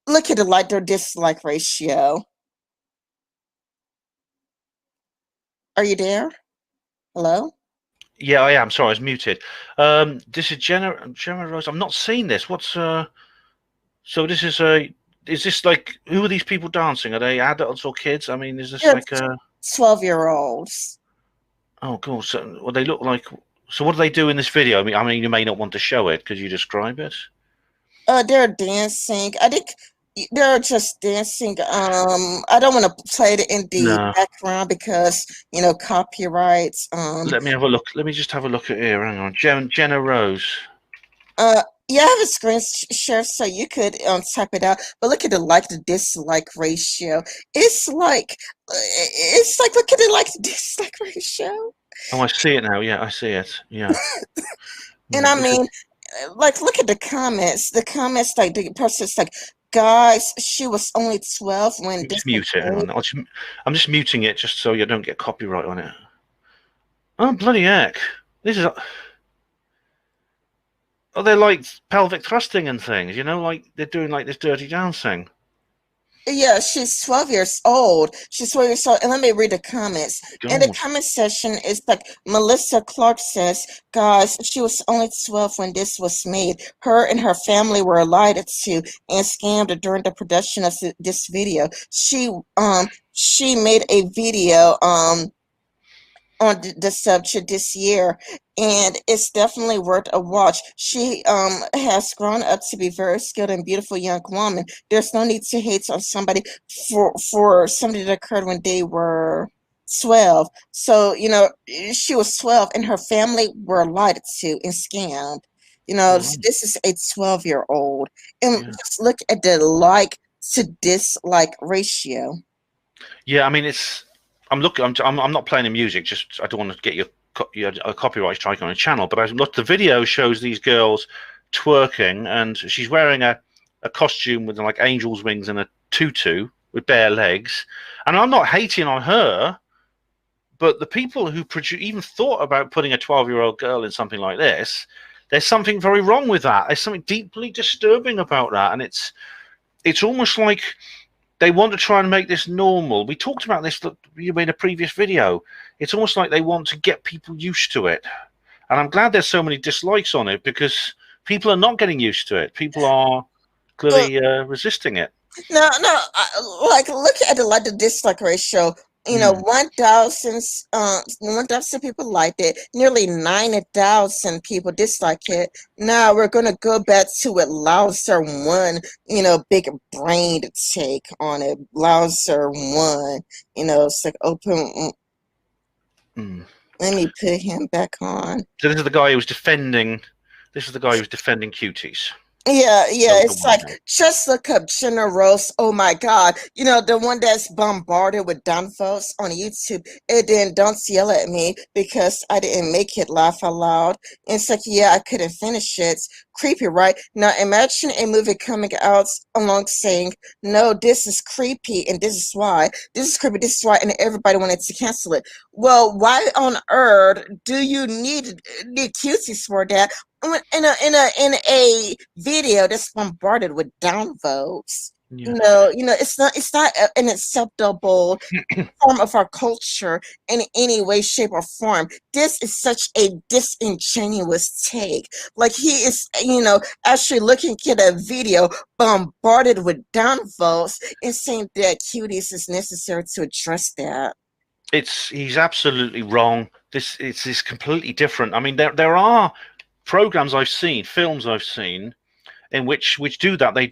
Look at the like or dislike ratio. Are you there? Hello? Yeah, I am. Sorry, I was muted. This is Jenna Rose. I'm not seeing this. What's So this is a. Is this like, who are these people dancing? Are they adults or kids? I mean, is this They're like a? 12-year-olds. Oh, cool. So, well, they look like. So, what do they do in this video? I mean, you may not want to show it. Could you describe it? They're dancing. I think they're just dancing. I don't want to play it in the No. background because copyrights. Let me have a look. Let me just have a look at here. Hang on. Jenna Rose. Uh, yeah, I have a screen share so you could type it out. But look at the like to dislike ratio. It's like look at the like to dislike ratio. Oh, I see it now. Yeah, I see it. Yeah. And Yeah. I This is. mean, like look at the comments. The comments like the person's like, guys, she was only 12 when Let me this just was mute it. Hang made. on. I'm just muting it just so you don't get copyright on it. Oh, bloody heck! This is. Oh, they're like pelvic thrusting and things. Like they're doing like this dirty dancing. Yeah, she's 12 years old. She's 12 years old. And let me read the comments. In the God. comment section, it's like Melissa Clark says, guys, she was only 12 when this was made. Her and her family were lied to and scammed during the production of this video. She made a video on the subject this year, and it's definitely worth a watch. She has grown up to be very skilled and beautiful young woman. There's no need to hate on somebody for something that occurred when they were 12. So she was 12 and her family were lied to and scammed. All right. This is a 12-year-old, and Yeah. just look at the like to dislike ratio. Yeah. I mean, it's. I'm looking. I'm not playing the music. Just I don't want to get a copyright strike on a channel. But I look. The video shows these girls twerking, and she's wearing a costume with like angel's wings and a tutu with bare legs. And I'm not hating on her, but the people who even thought about putting a 12-year-old girl in something like this, there's something very wrong with that. There's something deeply disturbing about that, and it's almost like they want to try and make this normal. We talked about this in a previous video. It's almost like they want to get people used to it, and I'm glad there's so many dislikes on it because people are not getting used to it. People are clearly resisting it. No, no. Like, look at the dislike ratio. Mm. 1,000 people liked it. Nearly 9,000 people disliked it. Now we're gonna go back to it. Louser one. Big brained take on it. Louser one. It's like open. Mm. Let me put him back on. So this is the guy who was defending. This is the guy who was defending cuties. Yeah, yeah. The It's white like guy. just look up Generous. Oh my God. The one that's bombarded with downvotes on YouTube. And then don't yell at me because I didn't make it laugh out loud. And it's like, yeah, I couldn't finish it. It's creepy, right? Now imagine a movie coming out along saying, no, this is creepy and this is why. This is creepy, this is why, and everybody wanted to cancel it. Well, why on earth do you need cuties for that? In a video that's bombarded with downvotes. Yeah. It's not an acceptable form of our culture in any way, shape, or form. This is such a disingenuous take. Like he is, actually looking at a video bombarded with downvotes and saying that cuties is necessary to address that. He's absolutely wrong. This completely different. I mean, there are programs I've seen, films I've seen, in which do that. They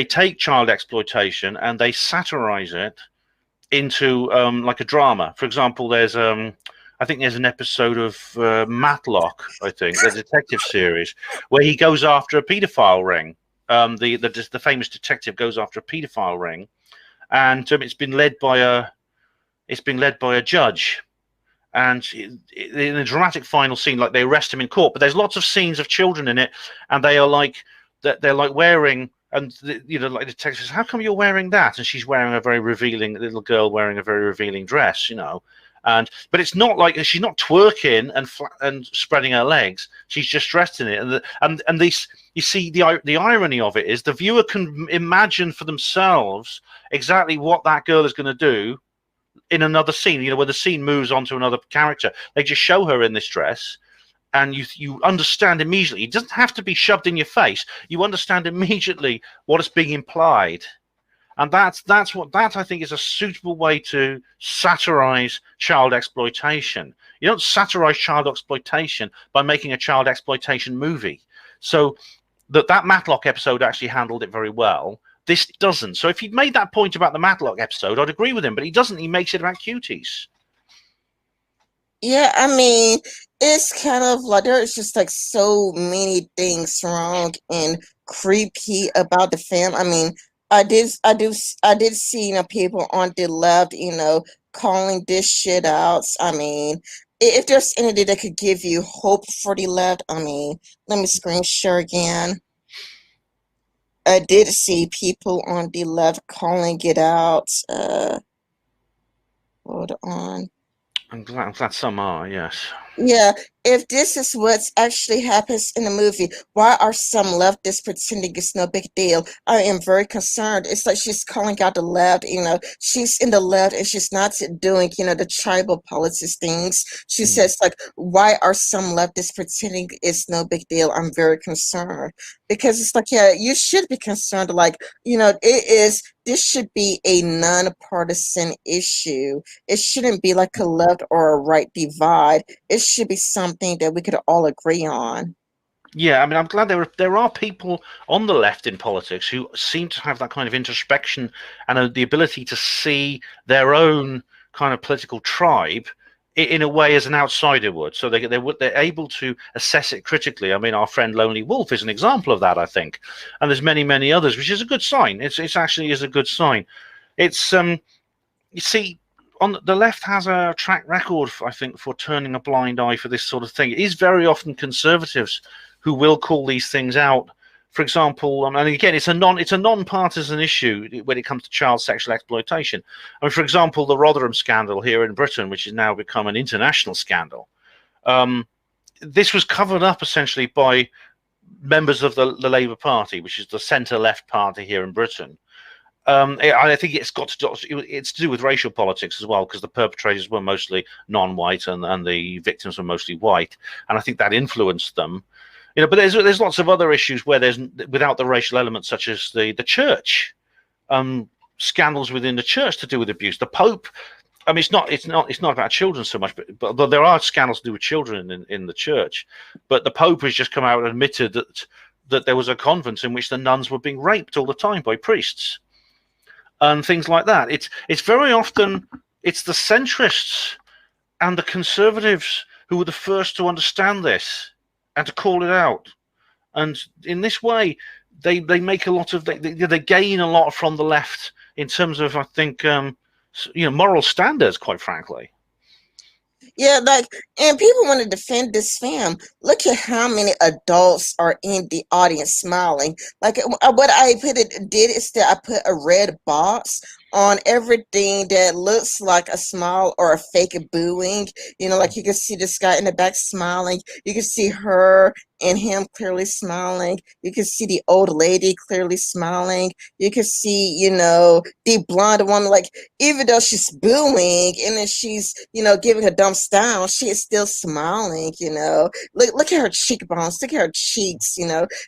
take child exploitation and they satirize it into like a drama. For example, I think there's an episode of Matlock, I think, the detective series, where he goes after a paedophile ring. The famous detective goes after a paedophile ring, and it's been led by a judge, And in a dramatic final scene, like they arrest him in court, but there's lots of scenes of children in it, and they are like they're like wearing, and like the text says, "How come you're wearing that?" And she's wearing a very revealing, little girl wearing a very revealing dress, and but it's not like she's not twerking and spreading her legs. She's just dressed in it, and these, you see, the irony of it is the viewer can imagine for themselves exactly what that girl is going to do in another scene, where the scene moves on to another character. They just show her in this dress, and you understand immediately. It doesn't have to be shoved in your face. You understand immediately what is being implied. And that I think is a suitable way to satirize child exploitation. You don't satirize child exploitation by making a child exploitation movie. So that Matlock episode actually handled it very well. This doesn't. So if he'd made that point about the Matlock episode, I'd agree with him. But he doesn't. He makes it about Cuties. Yeah, I mean, it's kind of like there's just like so many things wrong and creepy about the film. I mean, I did see, people on the left, calling this shit out. I mean, if there's anything that could give you hope for the left, I mean, let me screen share again. I did see people on the left calling it out. Hold on. I'm glad some are, yes. Yeah, if this is what actually happens in the movie, why are some leftists pretending it's no big deal? I am very concerned. It's like she's calling out the left, she's in the left and she's not doing, the tribal politics things. She says, like, why are some leftists pretending it's no big deal? I'm very concerned because it's like, yeah, you should be concerned. Like, this should be a nonpartisan issue. It shouldn't be like a left or a right divide. It should be something that we could all agree on. Yeah, I mean, I'm glad there are people on the left in politics who seem to have that kind of introspection and the ability to see their own kind of political tribe in a way as an outsider would. So they're able to assess it critically. I mean, our friend Lonely Wolf is an example of that, I think, and there's many others, which is a good sign. It's actually is a good sign. It's you see, on the left has a track record, I think, for turning a blind eye for this sort of thing. It is very often conservatives who will call these things out. For example, and again, it's a non-partisan issue when it comes to child sexual exploitation. I mean, for example, the Rotherham scandal here in Britain, which has now become an international scandal. This was covered up essentially by members of the Labour Party, which is the centre-left party here in Britain. I think it's to do with racial politics as well, because the perpetrators were mostly non-white and the victims were mostly white, and I think that influenced them. But there's lots of other issues where there's without the racial element, such as the church, scandals within the church to do with abuse. The Pope, I mean, it's not about children so much, but there are scandals to do with children in the church. But the Pope has just come out and admitted that there was a convent in which the nuns were being raped all the time by priests and things like that. It's very often it's the centrists and the conservatives who were the first to understand this and to call it out, and in this way they make a lot of they gain a lot from the left in terms of, I think, moral standards, quite frankly. Yeah, like, and people want to defend this film. Look at how many adults are in the audience smiling. Like, what I did is that I put a red box on everything that looks like a smile or a fake booing. Like, you can see this guy in the back smiling. You can see her and him clearly smiling. You can see the old lady clearly smiling. You can see, the blonde woman, like, even though she's booing and then she's, giving a dumb style, she is still smiling. Look at her cheekbones, look at her cheeks,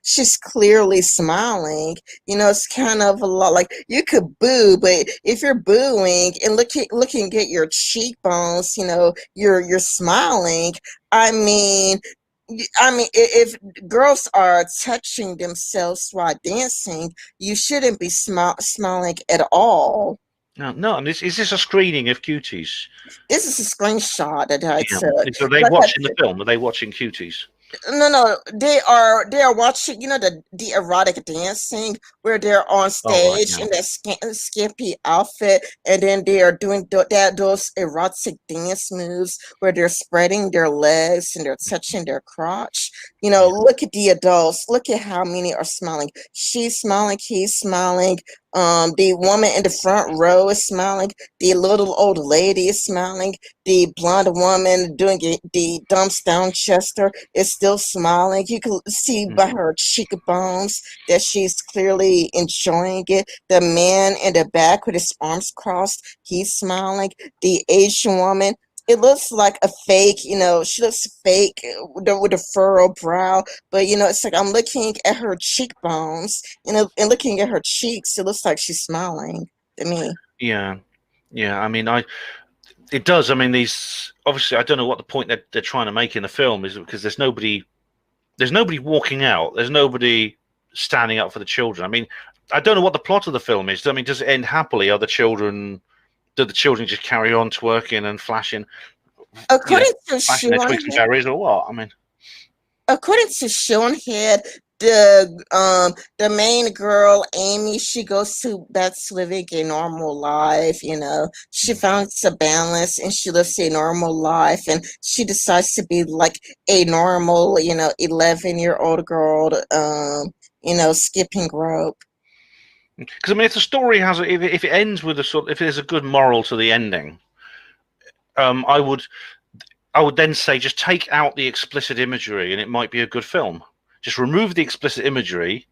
she's clearly smiling. It's kind of a lot like you could boo, but if you're booing and looking at your cheekbones, you're smiling. I mean, if girls are touching themselves while dancing, you shouldn't be smiling at all. No. I mean, is this a screening of Cuties? This is a screenshot that I took. So are they watching the film? Are they watching Cuties? No, they are watching, the erotic dancing where they're on Oh, right, stage yeah. in that skimpy outfit, and then they are doing those erotic dance moves where they're spreading their legs and they're touching their crotch. Yeah. Look at the adults. Look at how many are smiling. She's smiling. He's smiling. The woman in the front row is smiling. The little old lady is smiling. The blonde woman doing the dumps down Chester is still smiling. You can see by Mhm. her cheekbones that she's clearly enjoying it. The man in the back with his arms crossed, he's smiling. The Asian woman, it looks like a fake, she looks fake with a furrowed brow, but it's like I'm looking at her cheekbones, and looking at her cheeks, it looks like she's smiling to me. Yeah, yeah. I mean, it does. I mean, these obviously, I don't know what the point they're trying to make in the film is, because there's nobody walking out, there's nobody standing up for the children. I mean, I don't know what the plot of the film is. I mean, does it end happily? Do the children just carry on twerking and flashing, you know, According to flashing their Sean twigs and berries, or what? I mean, according to Stonehead, the main girl Amy, she goes to back to living a normal life. She finds a balance and she lives a normal life, and she decides to be like a normal 11-year-old girl, skipping rope. because I mean, if the story has, if it ends with a sort, if there's a good moral to the ending, um, I would I would then say just take out the explicit imagery, and it might be a good film. Just remove the explicit imagery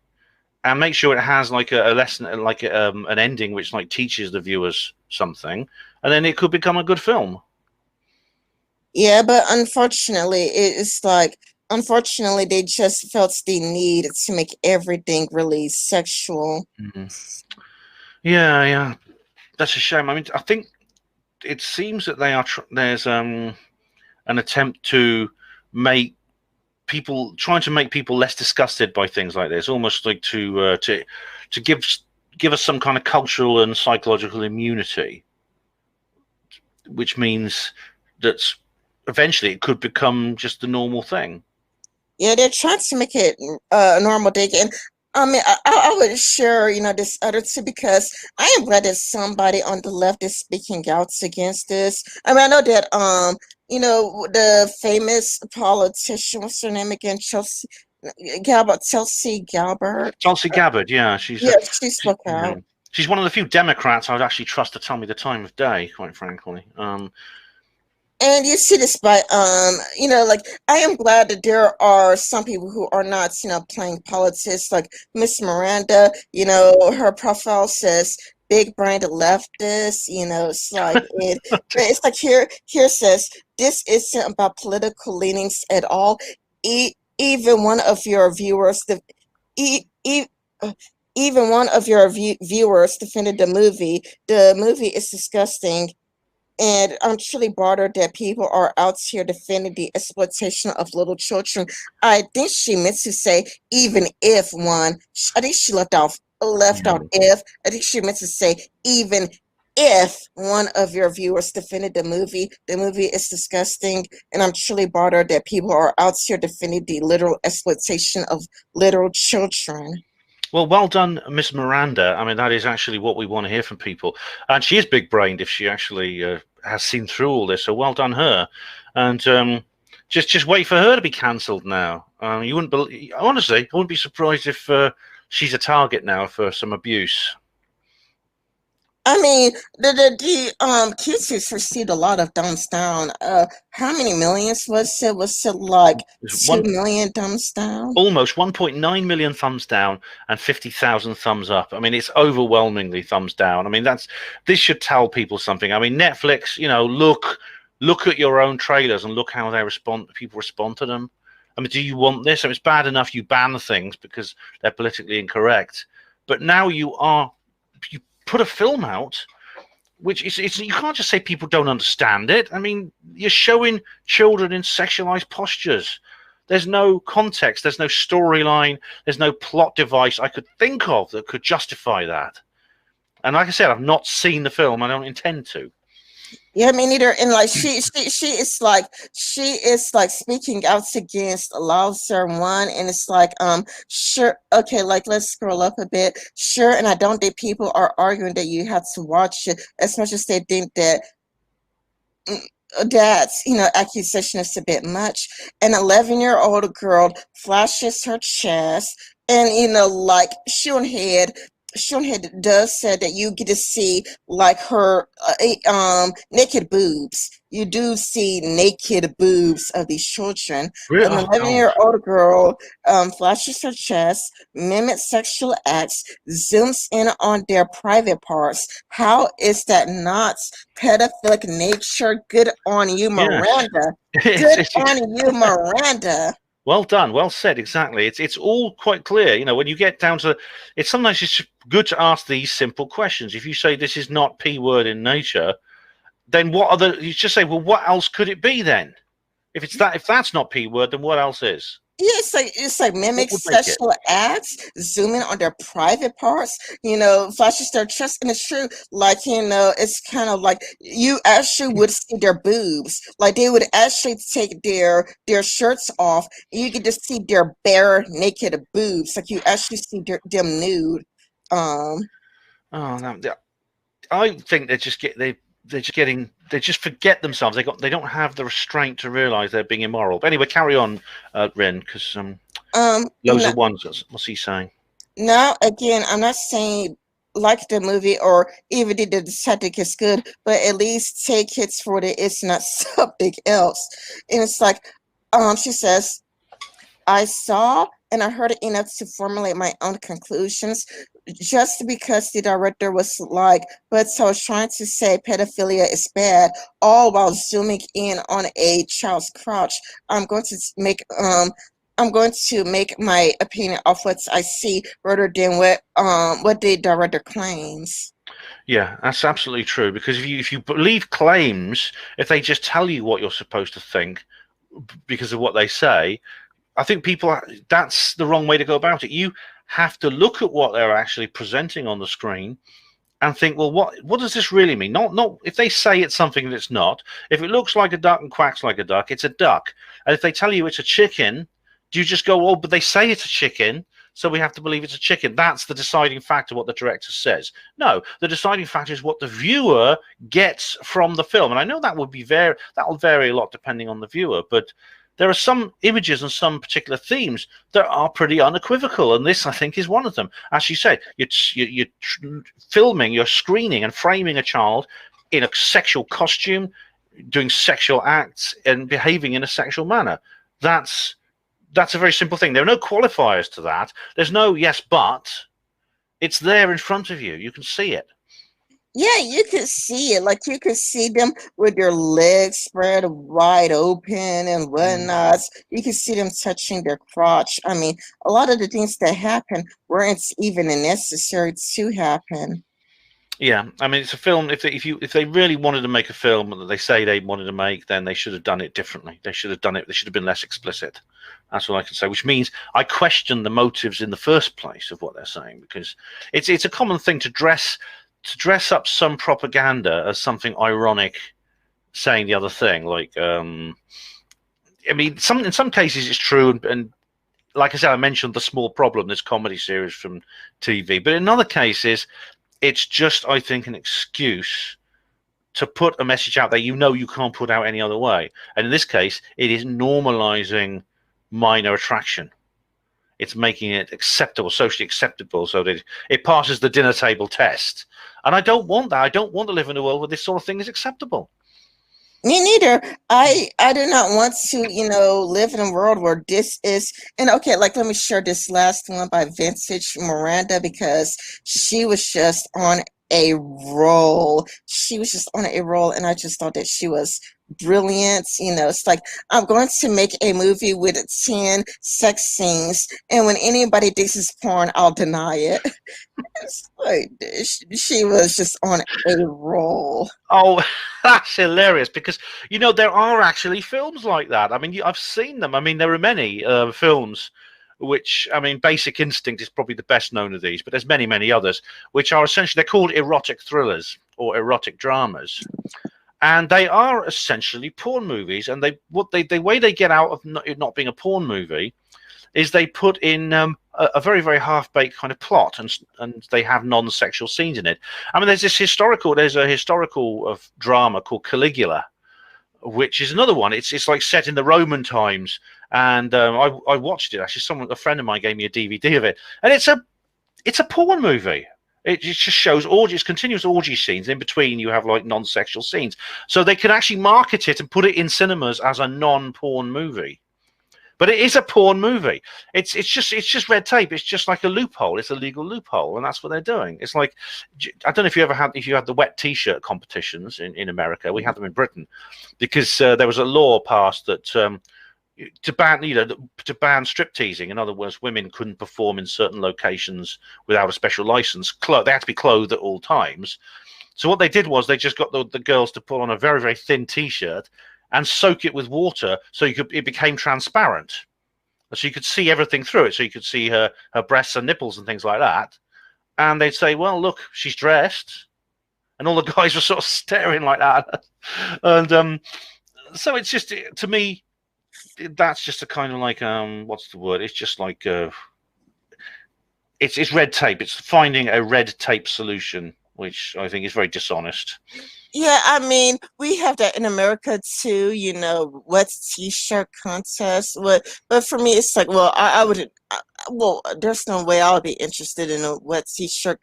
and make sure it has like a lesson, like an ending which like teaches the viewers something, and then it could become a good film. Yeah, but it's like unfortunately they just felt the need to make everything really sexual. Mm-hmm. Yeah, yeah, that's a shame. I mean, I think it seems that there's an attempt to make trying to make people less disgusted by things like this, almost like to give us some kind of cultural and psychological immunity, which means that eventually it could become just the normal thing. Yeah, they're trying to make it a normal day. And I mean, I would share, this other too, because I am glad that somebody on the left is speaking out against this. I mean, I know that, the famous politician, what's her name again? Chelsea Galbert. Tulsi Uh, Gabbard, yeah, yeah, she spoke yeah, out. she's one of the few Democrats I'd actually trust to tell me the time of day, quite frankly. And you see this by like I am glad that there are some people who are not playing politics, like Miss Miranda. Her profile says big brain leftist. It's like here says this isn't about political leanings at all. Even one of your viewers e- e- uh, even one of your viewers defended the movie is disgusting, and I'm truly bothered that people are out here defending the exploitation of little children. I think she meant to say even if one. I think she left out Yeah. if. I think she meant to say even if one of your viewers defended the movie. The movie is disgusting, and I'm truly bothered that people are out here defending the literal exploitation of little children. Well, well done, Miss Miranda. I mean, that is actually what we want to hear from people. And she is big-brained if she actually has seen through all this. So well done her. And just wait for her to be cancelled now. You wouldn't believe, honestly, I wouldn't be surprised if she's a target now for some abuse. I mean, the Cuties received a lot of thumbs down. How many millions was it? Was it like There's 2 million thumbs down? almost 1.9 million thumbs down and 50,000 thumbs up. I mean, it's overwhelmingly thumbs down. I mean, this should tell people something. I mean, Netflix, look at your own trailers and look how people respond to them. I mean, do you want this? I mean, it's bad enough you ban things because they're politically incorrect, but now you put a film out which is you can't just say people don't understand it. I mean, you're showing children in sexualized postures. There's no context, there's no storyline, there's no plot device I could think of that could justify that. And like I said, I've not seen the film. I don't intend to. Yeah, me neither. And like she is like speaking out against Lao Sir one, and it's like sure, okay, like let's scroll up a bit. Sure, and I don't think people are arguing that you have to watch it as much as they think that mm, that's accusation is a bit much. An 11-year-old girl flashes her chest, and like Shunhead does say that you get to see like her naked boobs. You do see naked boobs of these children. Really? An Oh God. 11-year-old girl flashes her chest, mimics sexual acts, zooms in on their private parts. How is that not pedophilic nature? Good on you, Yes. Miranda. It's, Good it's on you, Miranda. well done, well said. Exactly. It's all quite clear. When you get down to it's sometimes it's good to ask these simple questions. If you say this is not p word in nature, then what other? You just say, well, what else could it be then? If that's not p word, then what else is? Yeah, it's like What mimic would make it? sexual acts, zoom in on their private parts, flashes their chest, and it's true. Like, it's kind of like you actually would see their boobs. Like they would actually take their shirts off, and you could just see their bare naked boobs. Like you actually see them nude. Um, Oh no, I think they just forget themselves. They don't have the restraint to realise they're being immoral. But anyway, carry on, Rin, because loads no, of ones. What's he saying? now again, I'm not saying like the movie or even the detective is good, but at least take it for the it's not something else. And it's like, she says, I saw and I heard enough to formulate my own conclusions. Just because the director was like, but so I was trying to say pedophilia is bad, all while zooming in on a child's crotch. I'm going to make I'm going to make my opinion off what I see rather than what the director claims. Yeah, that's absolutely true. Because if you believe claims, if they just tell you what you're supposed to think because of what they say, I think that's the wrong way to go about it. You have to look at what they're actually presenting on the screen and think, well, what does this really mean? Not if they say it's something that it's not. If it looks like a duck and quacks like a duck, it's a duck. And if they tell you it's a chicken, do you just go, oh, but they say it's a chicken, so we have to believe it's a chicken? That's the deciding factor, what the director says. No, the deciding factor is what the viewer gets from the film. And I know that'll vary a lot depending on the viewer, but there are some images and some particular themes that are pretty unequivocal, and this, I think, is one of them. As you said, you're filming, you're screening and framing a child in a sexual costume, doing sexual acts, and behaving in a sexual manner. That's a very simple thing. There are no qualifiers to that. There's no yes, but it's there in front of you. You can see it. Yeah, you could see it. Like you could see them with their legs spread wide open and Mm. whatnot. You could see them touching their crotch. I mean, a lot of the things that happen weren't even necessary to happen. Yeah, I mean, it's a film. If they really wanted to make a film that they say they wanted to make, then they should have done it differently. They should have done it. They should have been less explicit. That's what I can say. Which means I question the motives in the first place of what they're saying, because it's a common thing to dress up some propaganda as something ironic, saying the other thing. Like, I mean, in some cases it's true, and like I said, I mentioned The Small Problem, this comedy series from TV. But in other cases, it's just, I think, an excuse to put a message out there you can't put out any other way. And in this case, it is normalizing minor attraction. It's making it acceptable, socially acceptable, so that it passes the dinner table test. And I don't want that. I don't want to live in a world where this sort of thing is acceptable. Me neither. I do not want to, live in a world where this is. And okay, like let me share this last one by Vintage Miranda because she was just on a roll. She was just on a roll, and I just thought that she was brilliant. It's like I'm going to make a movie with 10 sex scenes, and when anybody thinks it's porn, I'll deny it. It's like she was just on a roll. Oh, that's hilarious because there are actually films like that. I mean, I've seen them. I mean, there are many films which, I mean, Basic Instinct is probably the best known of these, but there's many, many others which are essentially they're called erotic thrillers or erotic dramas, and they are essentially porn movies. And the way they get out of it not being a porn movie is they put in a very, very half-baked kind of plot, and they have non-sexual scenes in it. I mean, there's a historical of drama called Caligula, which is another one. It's like set in the Roman times, and I watched it actually. A friend of mine gave me a DVD of it, and it's a porn movie. It just shows orgies, continuous orgy scenes. In between, you have like non-sexual scenes, so they can actually market it and put it in cinemas as a non-porn movie. But it is a porn movie. It's just red tape. It's just like a loophole. It's a legal loophole, and that's what they're doing. It's like, I don't know if you had the wet T-shirt competitions in America. We had them in Britain because there was a law passed that to ban strip teasing. In other words, women couldn't perform in certain locations without a special license. They had to be clothed at all times. So what they did was they just got the girls to put on a very, very thin T-shirt and soak it with water so it became transparent. So you could see everything through it. So you could see her breasts and nipples and things like that. And they'd say, well, look, she's dressed. And all the guys were sort of staring like that. And so it's just, to me, that's just a kind of like, what's the word? It's just like, it's red tape. It's finding a red tape solution, which I think is very dishonest. Yeah, I mean, we have that in America too, wet t-shirt contest. But for me, it's like, well, I wouldn't. Well, there's no way I'll be interested in a wet t-shirt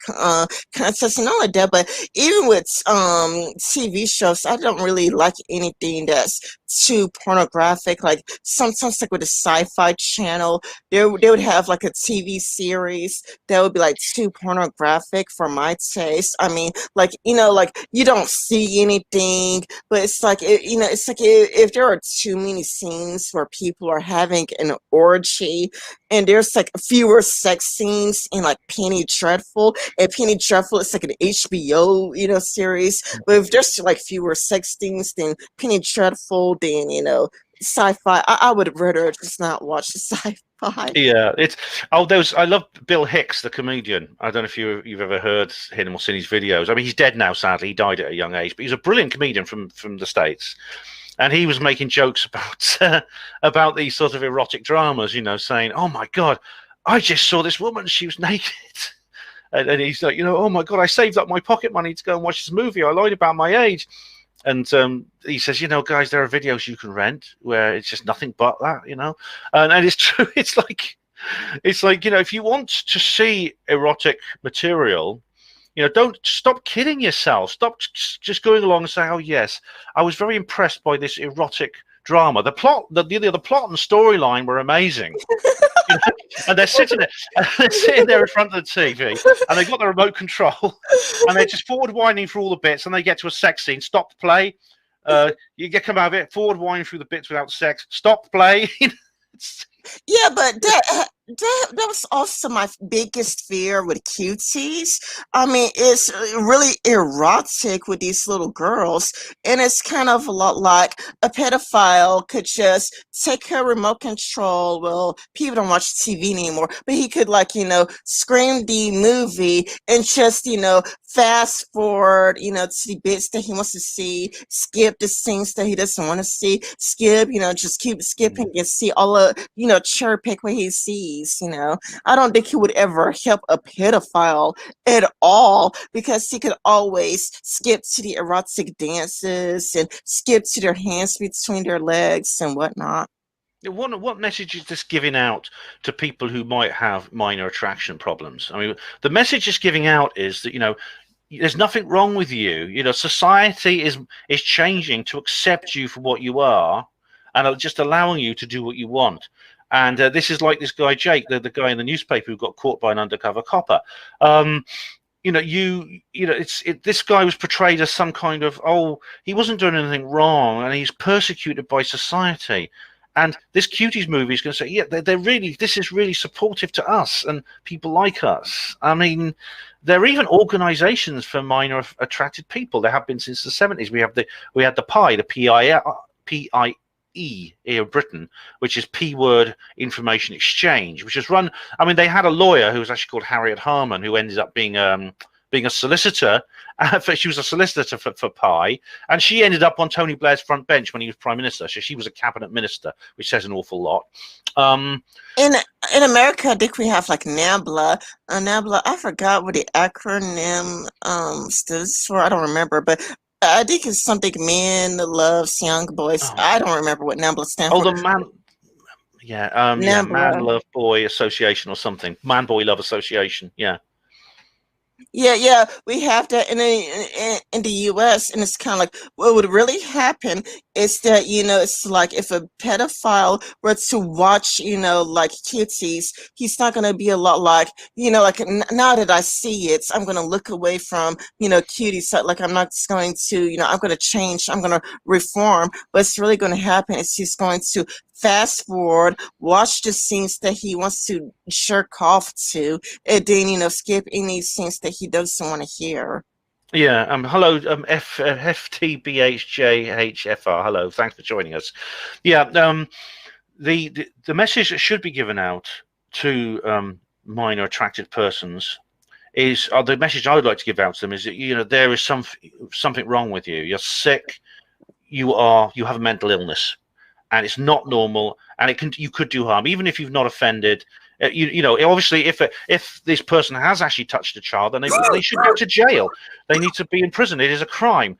contest, and not only that, but even with TV shows, I don't really like anything that's too pornographic. Like sometimes, like with the Sci-Fi Channel, they would have like a TV series that would be like too pornographic for my taste. I mean, like like you don't see anything, but it's like it's like if there are too many scenes where people are having an orgy, and there's like fewer sex scenes in like Penny Dreadful. And Penny Dreadful is like an HBO, series. But if there's like fewer sex scenes than Penny Dreadful, then sci-fi. I would rather just not watch the sci-fi. Yeah, I love Bill Hicks, the comedian. I don't know if you've ever heard him or seen his videos. I mean, he's dead now, sadly. He died at a young age, but he's a brilliant comedian from the States. And he was making jokes about these sort of erotic dramas, saying, "Oh my God, I just saw this woman; she was naked." And he's like, "Oh my God, I saved up my pocket money to go and watch this movie. I lied about my age." And he says, guys, there are videos you can rent where it's just nothing but that, And it's true. It's like, if you want to see erotic material, don't stop kidding yourself. Stop just going along and saying, "Oh yes, I was very impressed by this erotic drama. The plot, the plot and storyline were amazing." And they're sitting there in front of the TV, and they've got the remote control, and they're just forward winding through all the bits, and they get to a sex scene. Stop play. Come out of it. Forward winding through the bits without sex. Stop play. Yeah, but that was also my biggest fear with Cuties. I mean, it's really erotic with these little girls, and it's kind of a lot like a pedophile could just take her remote control. Well, people don't watch TV anymore, but he could scream the movie and just fast forward to the bits that he wants to see, skip the scenes that he doesn't want to see, skip just keep skipping and see all of cherry pick what he sees. I don't think he would ever help a pedophile at all, because he could always skip to the erotic dances and skip to their hands between their legs and whatnot. What message is this giving out to people who might have minor attraction problems? I mean, the message it's giving out is that there's nothing wrong with you. Society is changing to accept you for what you are, and just allowing you to do what you want. And this is like this guy Jake, the guy in the newspaper who got caught by an undercover copper. This guy was portrayed as some kind of, he wasn't doing anything wrong, and he's persecuted by society. And this Cuties movie is going to say, yeah, this is really supportive to us and people like us. I mean, there are even organizations for minor attracted people. There have been since the 70s. We had the PIE, the PIE here in Britain, which is P-word information exchange, which is run. I mean, they had a lawyer who was actually called Harriet Harman, who ended up being being a solicitor. She was a solicitor for Pi, and she ended up on Tony Blair's front bench when he was prime minister. So she was a cabinet minister, which says an awful lot. In in America, I think we have like NABLA. NABLA, I forgot what the acronym stands for. I don't remember, but I think it's something men loves young boys. Oh, I don't remember what NABLA stands oh, for. the man. Yeah, NABLA. Man Love Boy Association or something. Man Boy Love Association. Yeah. Yeah, yeah, we have that in the U.S., and it's kind of like what would really happen is that it's like if a pedophile were to watch like Cuties, he's not gonna be a lot like like now that I see it, I'm gonna look away from Cuties. So, like I'm not just going to I'm gonna change, I'm gonna reform. What's really gonna happen is he's going to fast forward, watch the scenes that he wants to jerk off to, and then skip any scenes that he doesn't want to hear. Yeah. Hello. FTBHJHFR. Hello. Thanks for joining us. Yeah. The message that should be given out to minor attracted persons is the message I would like to give out to them is that there is something wrong with you. You're sick. You have a mental illness, and it's not normal, and you could do harm, even if you've not offended. Obviously, if this person has actually touched a child, then they should go to jail. They need to be in prison. It is a crime.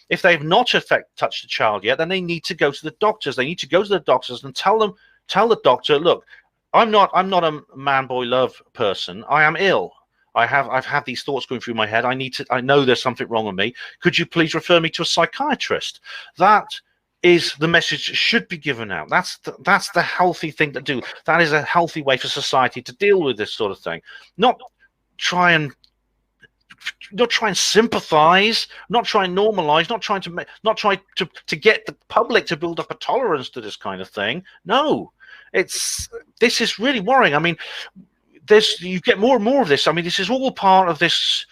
If they've not touched a child yet, then they need to go to the doctors. They need to go to the doctors and tell the doctor, look, I'm not a man boy love person. I am ill. I've had these thoughts going through my head. I know there's something wrong with me. Could you please refer me to a psychiatrist? That is the message that should be given out. That's the healthy thing to do. That is a healthy way for society to deal with this sort of thing. Not try and sympathize, not try and normalize, not try to get the public to build up a tolerance to this kind of thing. No, this is really worrying. I mean, you get more and more of this. I mean, this is all part of this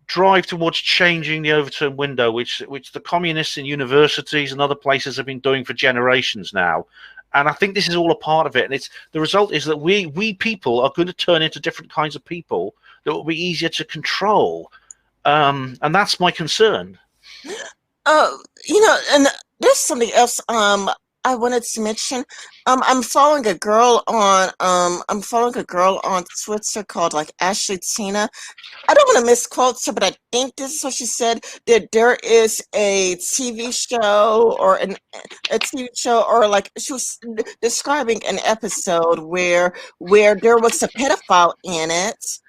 drive towards changing the Overton window, which the communists in universities and other places have been doing for generations now. And I think this is all a part of it. And the result is that we people are going to turn into different kinds of people that will be easier to control. And that's my concern. And there's something else I wanted to mention. I'm following a girl on Twitter called like Ashley Tina. I don't want to misquote her, but I think this is what she said, that there is a TV show or like she was describing an episode where there was a pedophile in it,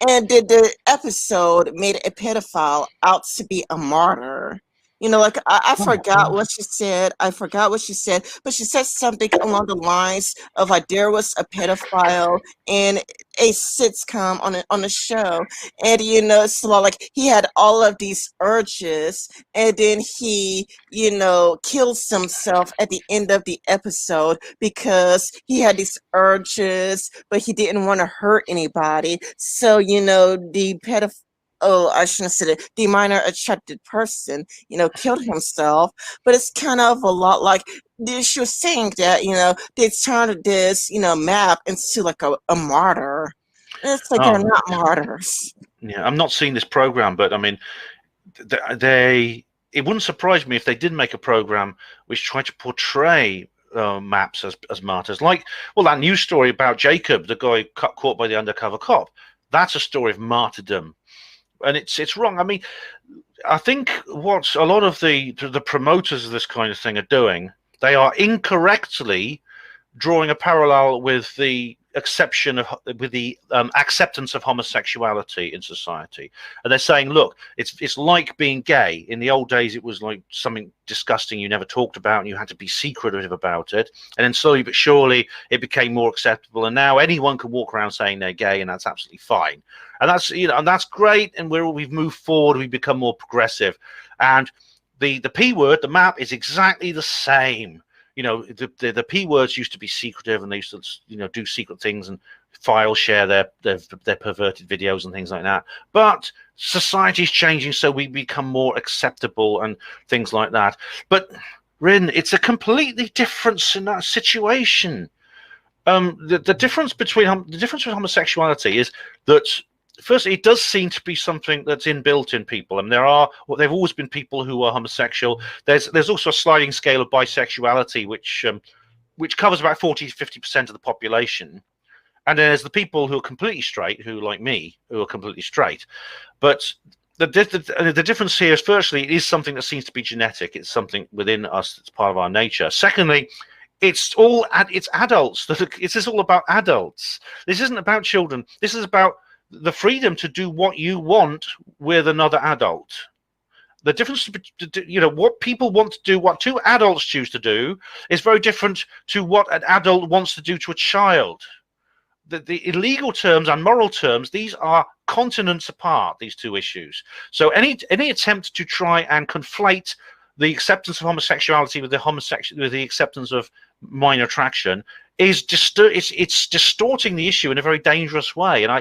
and the episode made a pedophile out to be a martyr. Like I forgot what she said. I forgot what she said, but she said something along the lines of like there was a pedophile in a sitcom on a show, and it's like he had all of these urges, and then he kills himself at the end of the episode because he had these urges, but he didn't want to hurt anybody. So the pedophile. Oh, I shouldn't have said it. The minor attracted person, killed himself. But it's kind of a lot like she was saying that, they turned this, map into like a martyr. And it's like they're not martyrs. Yeah, I'm not seeing this program, but I mean, it wouldn't surprise me if they did make a program which tried to portray maps as martyrs. Like, well, that news story about Jacob, the guy caught by the undercover cop. That's a story of martyrdom. And it's wrong. I mean, I think what a lot of the promoters of this kind of thing are doing, they are incorrectly drawing a parallel with the acceptance of homosexuality in society, and they're saying, look, it's like being gay. In the old days, it was like something disgusting you never talked about, and you had to be secretive about it. And then slowly but surely, it became more acceptable, and now anyone can walk around saying they're gay, and that's absolutely fine. And that's great. And we've moved forward. We've become more progressive, and the P word, the map, is exactly the same. The P words used to be secretive, and they used to do secret things and file share their perverted videos and things like that. But society's changing, so we become more acceptable and things like that. But Rin, it's a completely different situation. The difference with homosexuality is that firstly, it does seem to be something that's inbuilt in people. I mean, there've always been people who are homosexual. There's also a sliding scale of bisexuality, which covers about 40 to 50% of the population. And then there's the people who are completely straight, who like me, who are completely straight. But the difference here is, firstly, it is something that seems to be genetic. It's something within us that's part of our nature. Secondly, it's adults this is all about adults. This isn't about children. This is about the freedom to do what you want with another adult. The difference, what people want to do, what two adults choose to do, is very different to what an adult wants to do to a child. The illegal terms and moral terms, these are continents apart, these two issues. So any attempt to try and conflate the acceptance of homosexuality with the acceptance of minor attraction is it's distorting the issue in a very dangerous way. And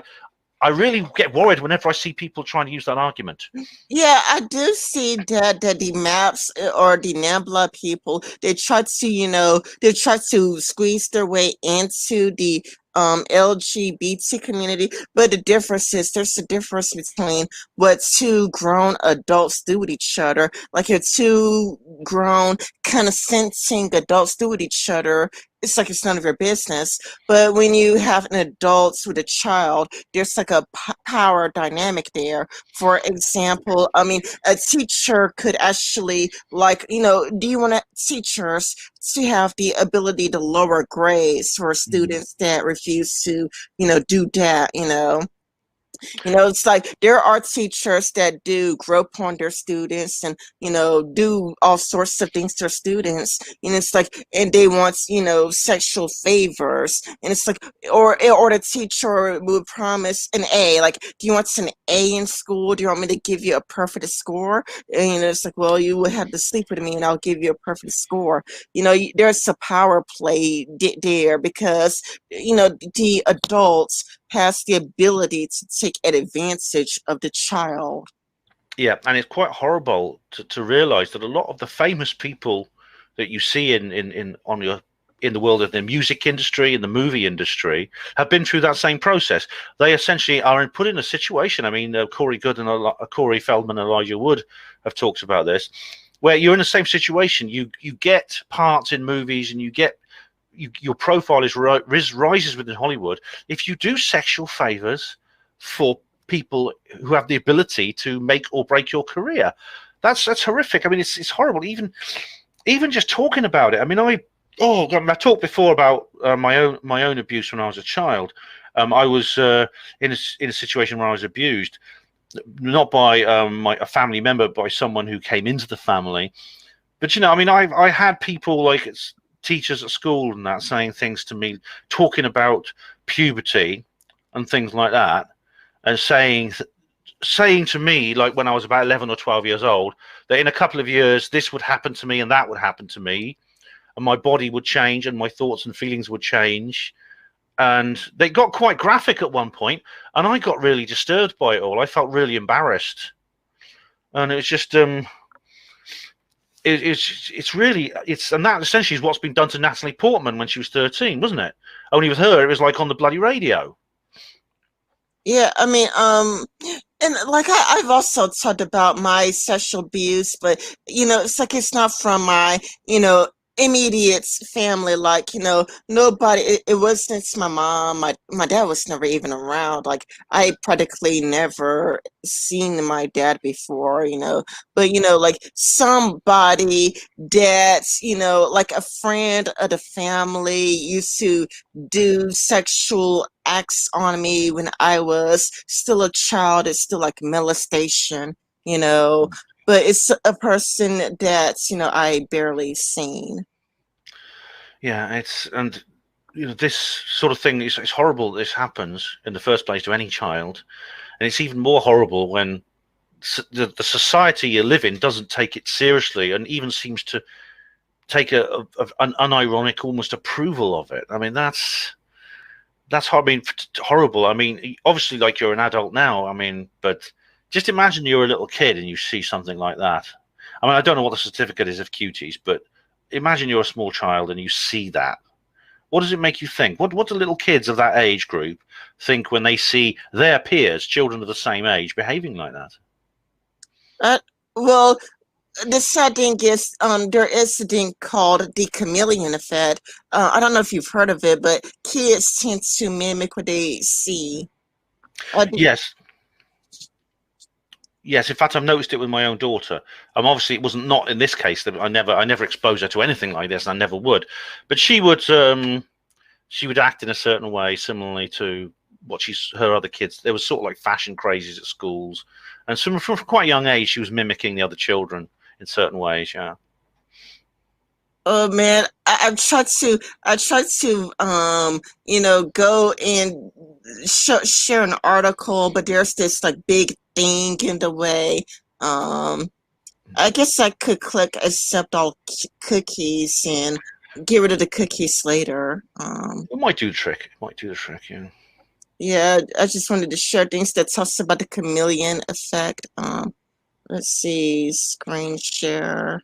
I really get worried whenever I see people trying to use that argument. Yeah, I do see that the maps or the NAMBLA people, they try to squeeze their way into the LGBT community, but the difference is there's a difference between what two grown adults do with each other. Like if two grown consenting adults do with each other, it's like it's none of your business. But when you have an adult with a child, there's like a power dynamic there. For example, I mean, a teacher could actually, like, do you want teachers to have the ability to lower grades for students that refuse to, do that, it's like there are teachers that do grope on their students and, do all sorts of things to their students. And it's like, and they want, sexual favors. And it's like, or the teacher would promise an A. Like, do you want an A in school? Do you want me to give you a perfect score? And, it's like, well, you would have to sleep with me and I'll give you a perfect score. There's a power play there because, the adults has the ability to take advantage of the child. Yeah, and it's quite horrible to realize that a lot of the famous people that you see in the world of the music industry, in the movie industry, have been through that same process. They essentially are put in a situation. I mean, Corey Goode and Corey Feldman and Elijah Wood have talked about this, where you're in the same situation. You get parts in movies, and your profile rises within Hollywood if you do sexual favors for people who have the ability to make or break your career. That's horrific. I mean, it's horrible. Even just talking about it. I mean, I talked before about my own abuse when I was a child. I was in a situation where I was abused, not by a family member, but by someone who came into the family. But I mean, I had people like teachers at school and that saying things to me, talking about puberty and things like that, and saying to me, like when I was about 11 or 12 years old, that in a couple of years this would happen to me and that would happen to me, and my body would change and my thoughts and feelings would change. And they got quite graphic at one point, and I got really disturbed by it all. I felt really embarrassed, and it was just and that essentially is what's been done to Natalie Portman when she was 13, wasn't it? Only with her, it was like on the bloody radio. Yeah, I mean, and like I've also talked about my sexual abuse, but it's like it's not from my, immediate family. Like, nobody. It wasn't my mom. My dad was never even around. Like, I practically never seen my dad before. But like somebody that's like a friend of the family used to do sexual acts on me when I was still a child. It's still like molestation, but it's a person that's I barely seen. Yeah, and this sort of thing it's horrible that this happens in the first place to any child, and it's even more horrible when the society you live in doesn't take it seriously and even seems to take an unironic almost approval of it. I mean, that's horrible. I mean, obviously, like, you're an adult now. I mean, but just imagine you're a little kid and you see something like that. I mean, I don't know what the certificate is of Cuties, but imagine you're a small child and you see that. What does it make you think? What do little kids of that age group think when they see their peers, children of the same age, behaving like that? Uh, well, the sad thing is, there is a thing called the chameleon effect. I don't know if you've heard of it, but kids tend to mimic what they see. Uh, Yes, yes. In fact, I've noticed it with my own daughter. Obviously, it wasn't not in this case that I never exposed her to anything like this, and I never would. But she would act in a certain way, similarly to what her other kids. There was sort of like fashion crazes at schools, and from quite a young age, she was mimicking the other children in certain ways. Yeah. oh man, I tried to go and share an article, but there's this like big thing in the way. Um, I guess I could click accept all cookies and get rid of the cookies later. It might do the trick. It might do the trick. Yeah. Yeah, I just wanted to share things that talks about the chameleon effect. Let's see, screen share.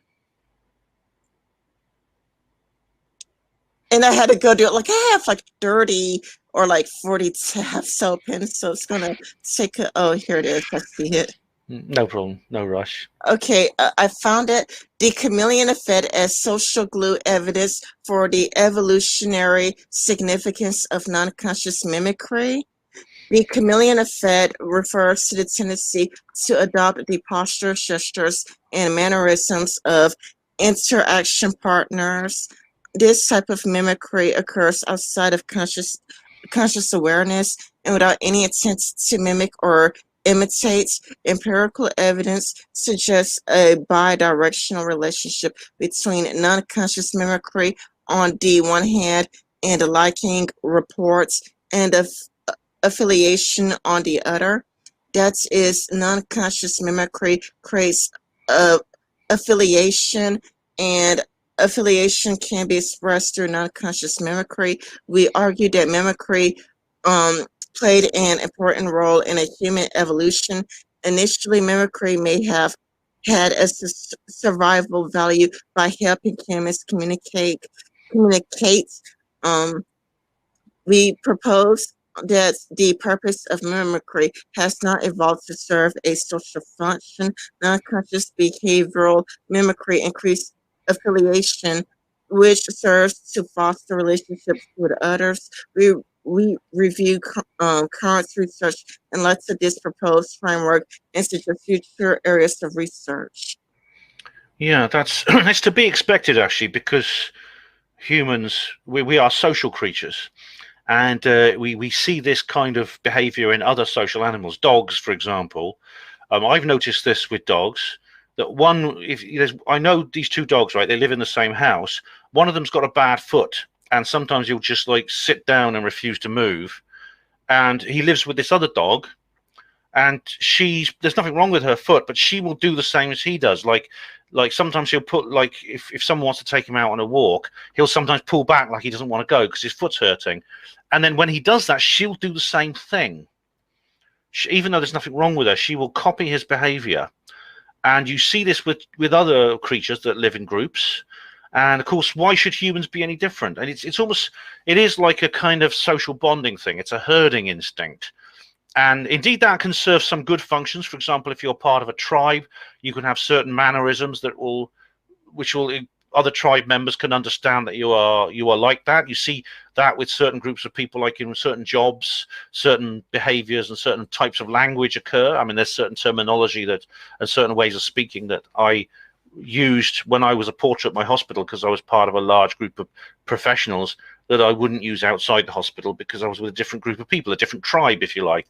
And I had to go do it. Like I have like 30 or like 40 tabs open, so it's gonna take a, oh, here it is. I see it. No problem. No rush. Okay, I found it. The chameleon effect as social glue evidence for the evolutionary significance of non-conscious mimicry. The chameleon effect refers to the tendency to adopt the posture, gestures, and mannerisms of interaction partners. This type of mimicry occurs outside of conscious awareness and without any intent to mimic or imitate. Empirical evidence suggests a bidirectional relationship between non-conscious mimicry on the one hand and liking reports and affiliation on the other. That is, non-conscious mimicry creates affiliation, and affiliation can be expressed through non-conscious mimicry. We argue that mimicry played an important role in a human evolution. Initially, mimicry may have had a survival value by helping humans communicate. Um, we propose that the purpose of mimicry has not evolved to serve a social function. Non-conscious behavioral mimicry increases affiliation, which serves to foster relationships with others. We review current research and lots of this proposed framework and suggest future areas of research. Yeah, that's that's to be expected actually, because humans we are social creatures, and we see this kind of behavior in other social animals. Dogs, for example. I've noticed this with dogs. That one, if there's, I know these two dogs, right? They live in the same house. One of them's got a bad foot, and sometimes he'll just like sit down and refuse to move. And he lives with this other dog, and there's nothing wrong with her foot, but she will do the same as he does. Like sometimes he'll put, like, if someone wants to take him out on a walk, he'll sometimes pull back like he doesn't want to go because his foot's hurting. And then when he does that, she'll do the same thing. Even though there's nothing wrong with her, she will copy his behavior. And you see this with other creatures that live in groups. And of course, why should humans be any different? And it is like a kind of social bonding thing. It's a herding instinct. And indeed, that can serve some good functions. For example, if you're part of a tribe, you can have certain mannerisms which will other tribe members can understand that you are like that. You see that with certain groups of people, like in certain jobs, certain behaviors and certain types of language occur. I mean, there's certain terminology and certain ways of speaking that I used when I was a porter at my hospital, because I was part of a large group of professionals, that I wouldn't use outside the hospital because I was with a different group of people, a different tribe, if you like.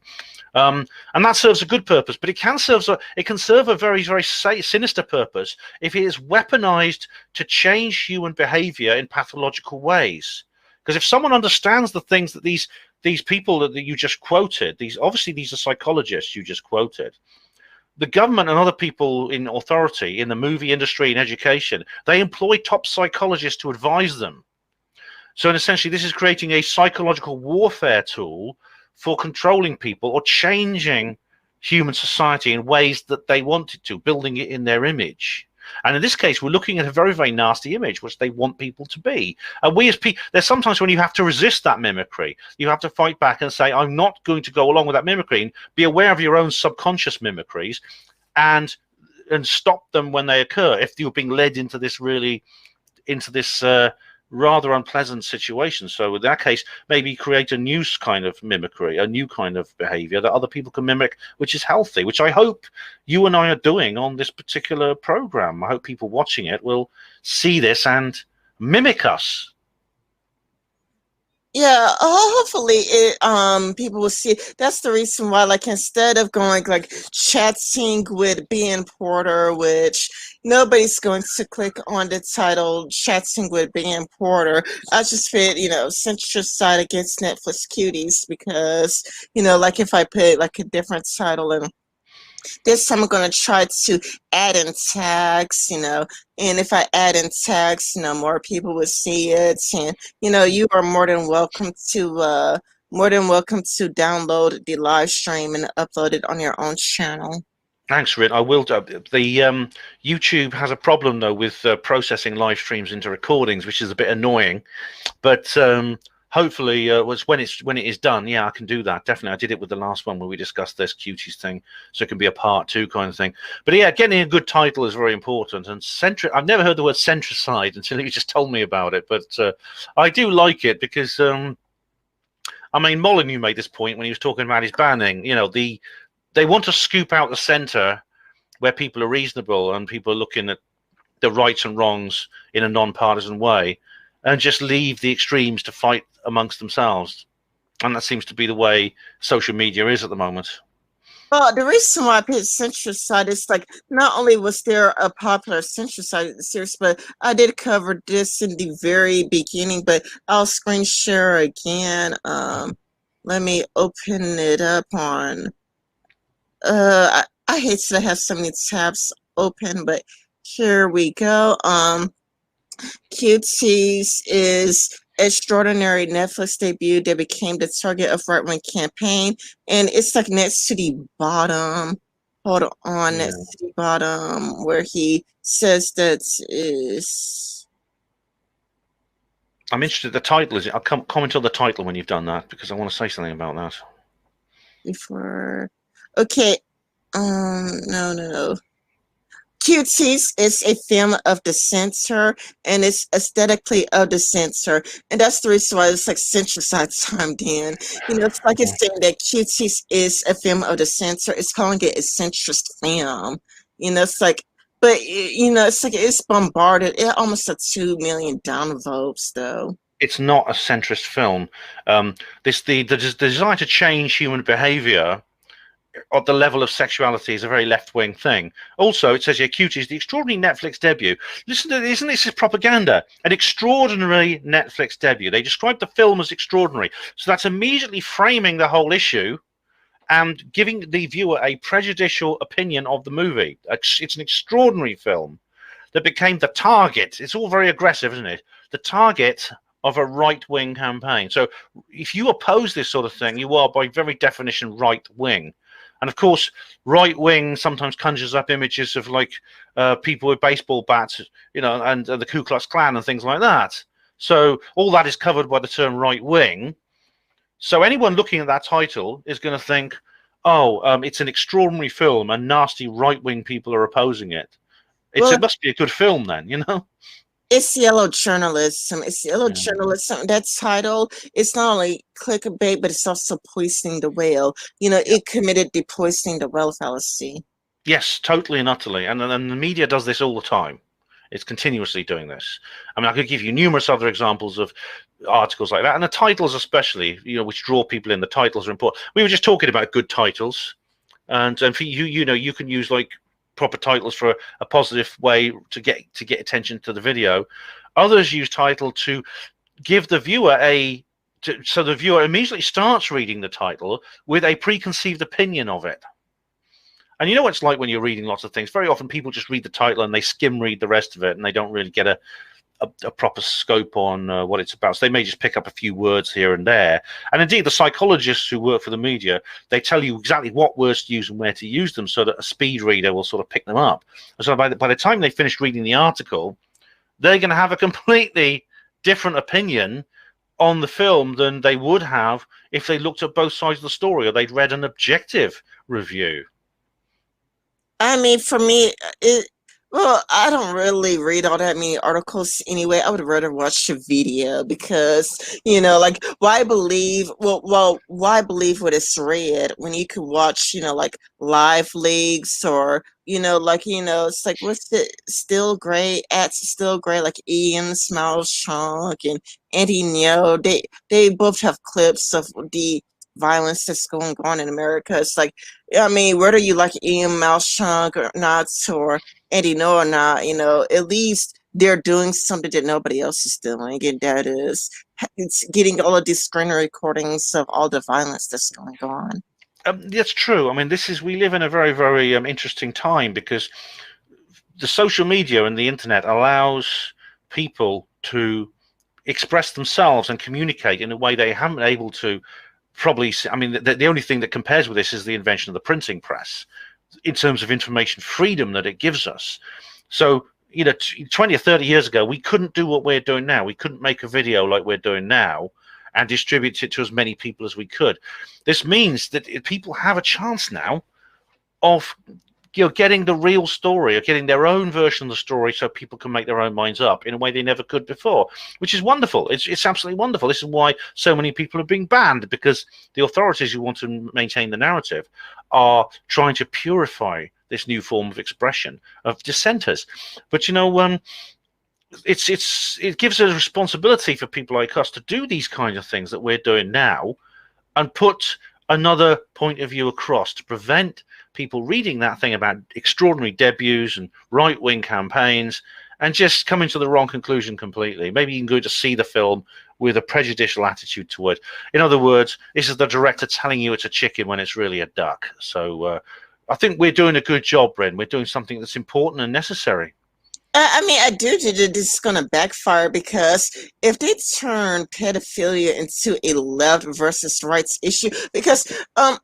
And that serves a good purpose, but it can serve a very, very sinister purpose if it is weaponized to change human behavior in pathological ways. Because if someone understands the things that these people that you just quoted, these are psychologists you just quoted, the government and other people in authority in the movie industry and education, they employ top psychologists to advise them. So essentially, this is creating a psychological warfare tool for controlling people or changing human society in ways that they want it to, building it in their image. And in this case, we're looking at a very, very nasty image, which they want people to be. And we as people, there's sometimes when you have to resist that mimicry. You have to fight back and say, I'm not going to go along with that mimicry. And be aware of your own subconscious mimicries and stop them when they occur. If you're being led into this rather unpleasant situation. So in that case, maybe create a new kind of mimicry, a new kind of behavior that other people can mimic, which is healthy, which I hope you and I are doing on this particular program. I hope people watching it will see this and mimic us. Yeah, hopefully people will see. That's the reason why, like, instead of going like chatting with Ben Porter, which nobody's going to click on the title chatting with Ben Porter, I just fit, Centricide against Netflix Cuties, because, like, if I put like a different title and this time I'm going to try to add in tags, and if I add in tags, more people will see it. And, you are more than welcome to download the live stream and upload it on your own channel. Thanks, Rin. I will. The YouTube has a problem though with processing live streams into recordings, which is a bit annoying. But hopefully, when it is done, yeah, I can do that. Definitely, I did it with the last one where we discussed this Cuties thing, so it can be a part 2 kind of thing. But yeah, getting a good title is very important. And I've never heard the word Centricide until you just told me about it. But I do like it because, I mean, Molyneux made this point when he was talking about his banning. They want to scoop out the center where people are reasonable and people are looking at the rights and wrongs in a non-partisan way, and just leave the extremes to fight amongst themselves. And that seems to be the way social media is at the moment. Well, the reason why I picked Centricide is, like, not only was there a popular Centricide series, but I did cover this in the very beginning, but I'll screen share again. Let me open it up on, I hate to have so many tabs open, but here we go. Cuties is extraordinary Netflix debut that became the target of right-wing campaign, and it's like next to the bottom. Hold on, Yeah. next to the bottom where he says that is. I'm interested. The title is. I'll comment on the title when you've done that, because I want to say something about that. Before, okay, no. Cuties is a film of the censor, and it's aesthetically of the censor, and that's the reason why it's like Centricide time, Dan. It's like it's saying that Cuties is a film of the censor. It's calling it a centrist film. It's like, but it's like it's bombarded. It almost had 2 million downvotes, though. It's not a centrist film. The desire to change human behavior at the level of sexuality is a very left-wing thing. Also, it says here, Cuties, the extraordinary Netflix debut. Listen to this, isn't this propaganda? An extraordinary Netflix debut. They describe the film as extraordinary. So that's immediately framing the whole issue and giving the viewer a prejudicial opinion of the movie. It's an extraordinary film that became the target. It's all very aggressive, isn't it? The target of a right-wing campaign. So if you oppose this sort of thing, you are by very definition right-wing. And of course, right wing sometimes conjures up images of like people with baseball bats, and the Ku Klux Klan and things like that. So all that is covered by the term right wing. So anyone looking at that title is going to think, oh, it's an extraordinary film and nasty right wing people are opposing it. It must be a good film then, It's yellow journalism. It's yellow journalism. That title, it's not only clickbait, but it's also poisoning the whale. It committed the poisoning the whale fallacy. Yes, totally and utterly. And the media does this all the time. It's continuously doing this. I mean, I could give you numerous other examples of articles like that. And the titles especially, which draw people in, the titles are important. We were just talking about good titles. And for you, you can use like proper titles for a positive way to get attention to the video. Others use title to give the viewer so the viewer immediately starts reading the title with a preconceived opinion of it. And you know what it's like when you're reading lots of things. Very often people just read the title and they skim read the rest of it, and they don't really get a proper scope on what it's about. So they may just pick up a few words here and there. And indeed, the psychologists who work for the media, they tell you exactly what words to use and where to use them, so that a speed reader will sort of pick them up. And so by the time they finish reading the article, they're going to have a completely different opinion on the film than they would have if they looked at both sides of the story or they'd read an objective review. I mean, for me, well, I don't really read all that many articles anyway. I would rather watch a video because, like, why believe what is read when you could watch, like live leagues or, it's like, what's the Still Great at Still Great, like Ian Smiles Chunk and Andy Neo. They both have clips of the violence that's going on in America. It's like, I mean, whether you like Ian Malshunk or not, or Andy No or not, at least they're doing something that nobody else is doing, and that is it's getting all of these screen recordings of all the violence that's going on. That's true. I mean, we live in a very, very interesting time because the social media and the internet allows people to express themselves and communicate in a way they haven't been able to probably. I mean, the only thing that compares with this is the invention of the printing press in terms of information freedom that it gives us. So, 20 or 30 years ago, we couldn't do what we're doing now. We couldn't make a video like we're doing now and distribute it to as many people as we could. This means that people have a chance now of getting the real story or getting their own version of the story so people can make their own minds up in a way they never could before, which is wonderful. It's absolutely wonderful. This is why so many people are being banned, because the authorities who want to maintain the narrative are trying to purify this new form of expression of dissenters. But it gives a responsibility for people like us to do these kinds of things that we're doing now and put another point of view across to prevent people reading that thing about extraordinary debuts and right-wing campaigns and just coming to the wrong conclusion completely. Maybe you can go to see the film with a prejudicial attitude to it. In other words, this is the director telling you it's a chicken when it's really a duck. So I think we're doing a good job, Ren. We're doing something that's important and necessary. I mean, I do think that this is going to backfire because if they turn pedophilia into a left versus rights issue, because I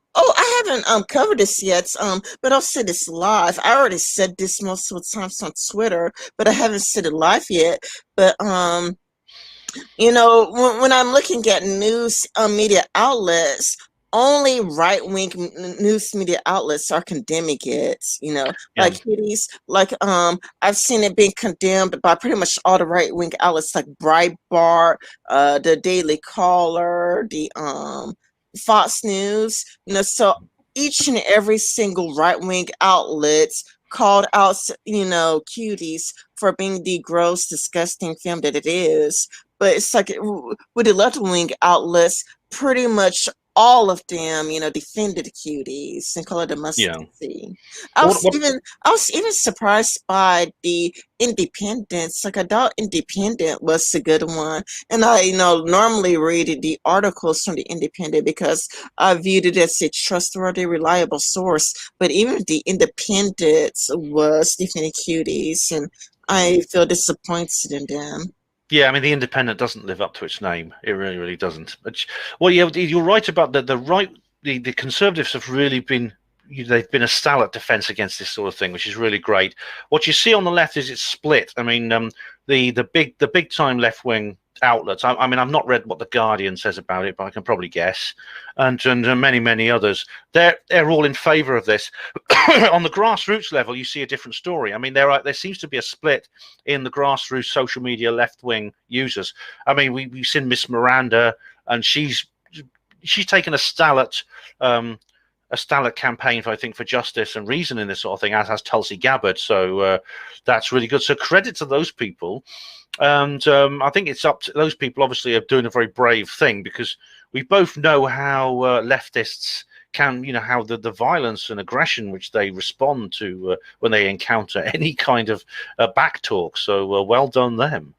haven't covered this yet, but I'll say this live. I already said this multiple times on Twitter, but I haven't said it live yet. But when I'm looking at news media outlets, only right-wing news media outlets are condemning it, Yeah. like Cuties. Like, I've seen it being condemned by pretty much all the right-wing outlets, like Breitbart, the Daily Caller, the Fox News. So each and every single right-wing outlet called out, Cuties for being the gross, disgusting film that it is. But it's like with the left-wing outlets, pretty much all of them, defended Cuties and called it a Yeah. must-see. What, what, I was even surprised by the Independence. Like, I thought Independent was a good one, and I, normally read the articles from the Independent because I viewed it as a trustworthy, reliable source. But even the Independent was defending Cuties, and I feel disappointed in them. Yeah, I mean, the Independent doesn't live up to its name. It really, really doesn't. Well, yeah, you're right about the right. The Conservatives have really been. They've been a stalwart defence against this sort of thing, which is really great. What you see on the left is it's split. I mean, the big time left wing outlets. I mean, I've not read what the Guardian says about it, but I can probably guess, and many others. They're all in favour of this. On the grassroots level, you see a different story. I mean, there seems to be a split in the grassroots social media left wing users. I mean, we've seen Miss Miranda, and she's taken a stalwart campaign, I think, for justice and reason in this sort of thing, as has Tulsi Gabbard. So that's really good. So credit to those people. And I think it's up to those people, obviously, are doing a very brave thing, because we both know how leftists can, how the violence and aggression which they respond to when they encounter any kind of back talk. So well done them.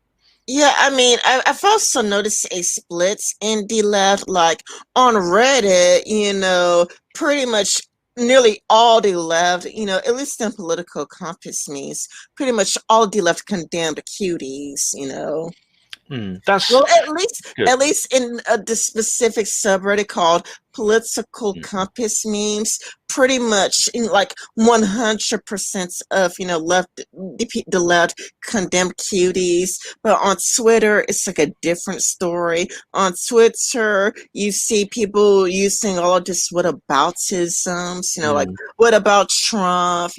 Yeah, I mean, I've also noticed a split in the left, like on Reddit, pretty much nearly all the left, at least in political compass means, pretty much all the left condemned cuties. That's Well, at least good. at least in the specific subreddit called political Mm, compass memes, pretty much in like 100% of left the left condemned cuties. But on Twitter, it's like a different story. On Twitter, you see people using all of this whataboutisms, like mm. what about Trump,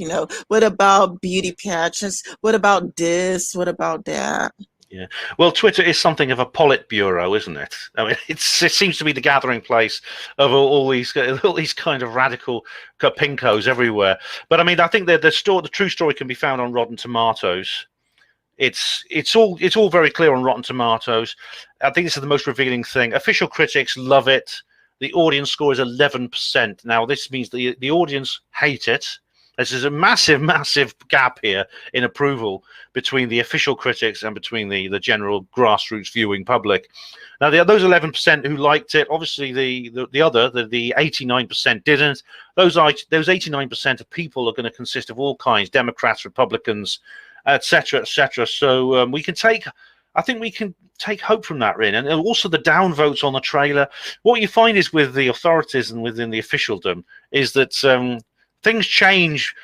what about beauty pageants, what about this, what about that. Yeah. Well, Twitter is something of a politburo, isn't it? I mean, it seems to be the gathering place of all these kind of radical pinkos everywhere. But I mean, I think that the true story can be found on Rotten Tomatoes. It's all very clear on Rotten Tomatoes. I think this is the most revealing thing. Official critics love it. The audience score is 11%. Now, this means the audience hate it. This is a massive, massive gap here in approval between the official critics and between the general grassroots viewing public. Now, those 11% who liked it, obviously the 89% didn't. Those 89% of people are going to consist of all kinds: Democrats, Republicans, etc., etc. So I think we can take hope from that, Rin, and also the downvotes on the trailer. What you find is with the authorities and within the officialdom is that things change.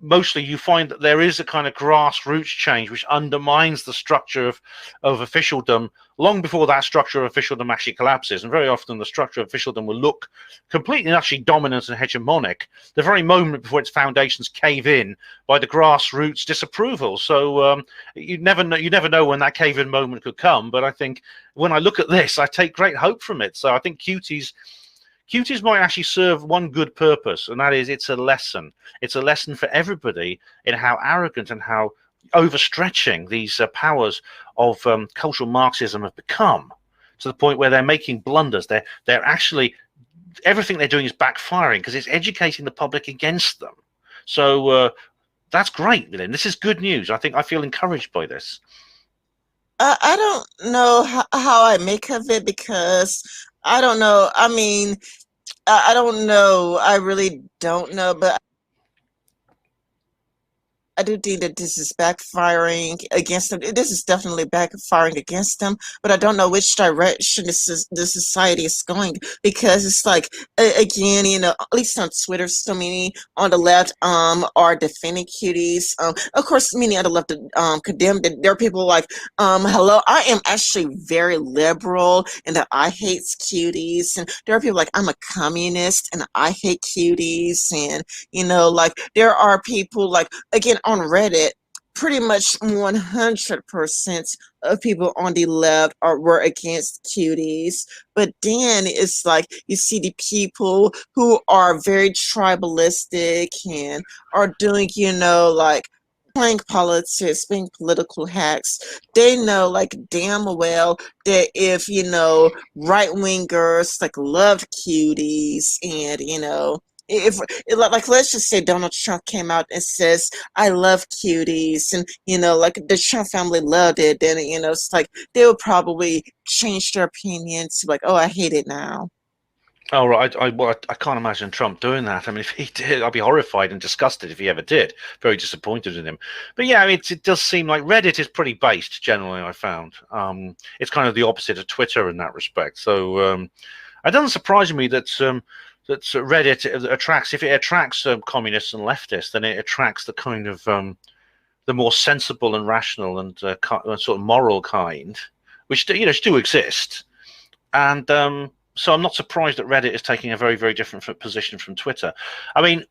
Mostly, you find that there is a kind of grassroots change which undermines the structure of officialdom long before that structure of officialdom actually collapses. And very often, the structure of officialdom will look completely actually dominant and hegemonic the very moment before its foundations cave in by the grassroots disapproval. So you never know when that cave-in moment could come. But I think when I look at this, I take great hope from it. So I think Cuties might actually serve one good purpose, and that is it's a lesson. It's a lesson for everybody in how arrogant and how overstretching these powers of cultural Marxism have become, to the point where they're making blunders. They're actually everything they're doing is backfiring because it's educating the public against them. So that's great, Lynn. This is good news. I feel encouraged by this. I don't know how I make of it because I don't know. I mean, I don't know. I really don't know, but I do think that this is backfiring against them. This is definitely backfiring against them, but I don't know which direction the society is going because it's like again, at least on Twitter, so many on the left are defending cuties. Of course, many on the left condemn it. There are people like hello, I am actually very liberal and that I hate cuties, and there are people like I'm a communist and I hate cuties, and like there are people like again on Reddit, pretty much 100% of people on the left were against cuties. But then it's like you see the people who are very tribalistic and are doing, like playing politics, being political hacks. They know like damn well that if, right wingers like love cuties and, if like let's just say Donald Trump came out and says I love cuties and like the Trump family loved it, then it's like they would probably change their opinions to like, oh, I hate it now. Oh, right. I can't imagine Trump doing that. I mean, if he did, I'd be horrified and disgusted if he ever did. Very disappointed in him. But yeah, I mean, it does seem like Reddit is pretty based generally. I found it's kind of the opposite of Twitter in that respect. So it doesn't surprise me that Reddit attracts. If it attracts communists and leftists, then it attracts the kind of the more sensible and rational and sort of moral kind, which do exist. And so I'm not surprised that Reddit is taking a very, very different position from Twitter. I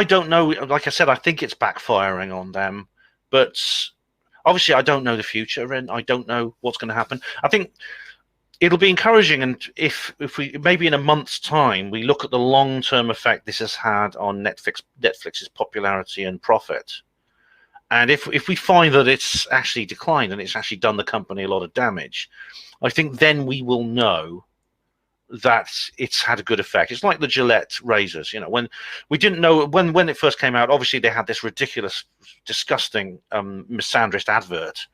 don't know. Like I said, I think it's backfiring on them, but obviously I don't know the future, and I don't know what's going to happen. I think it'll be encouraging, and if we maybe in a month's time we look at the long-term effect this has had on Netflix's popularity and profit, and if we find that it's actually declined and it's actually done the company a lot of damage, I think then we will know that it's had a good effect. It's like the Gillette razors, when we didn't know when it first came out. Obviously, they had this ridiculous, disgusting, misandrist advert,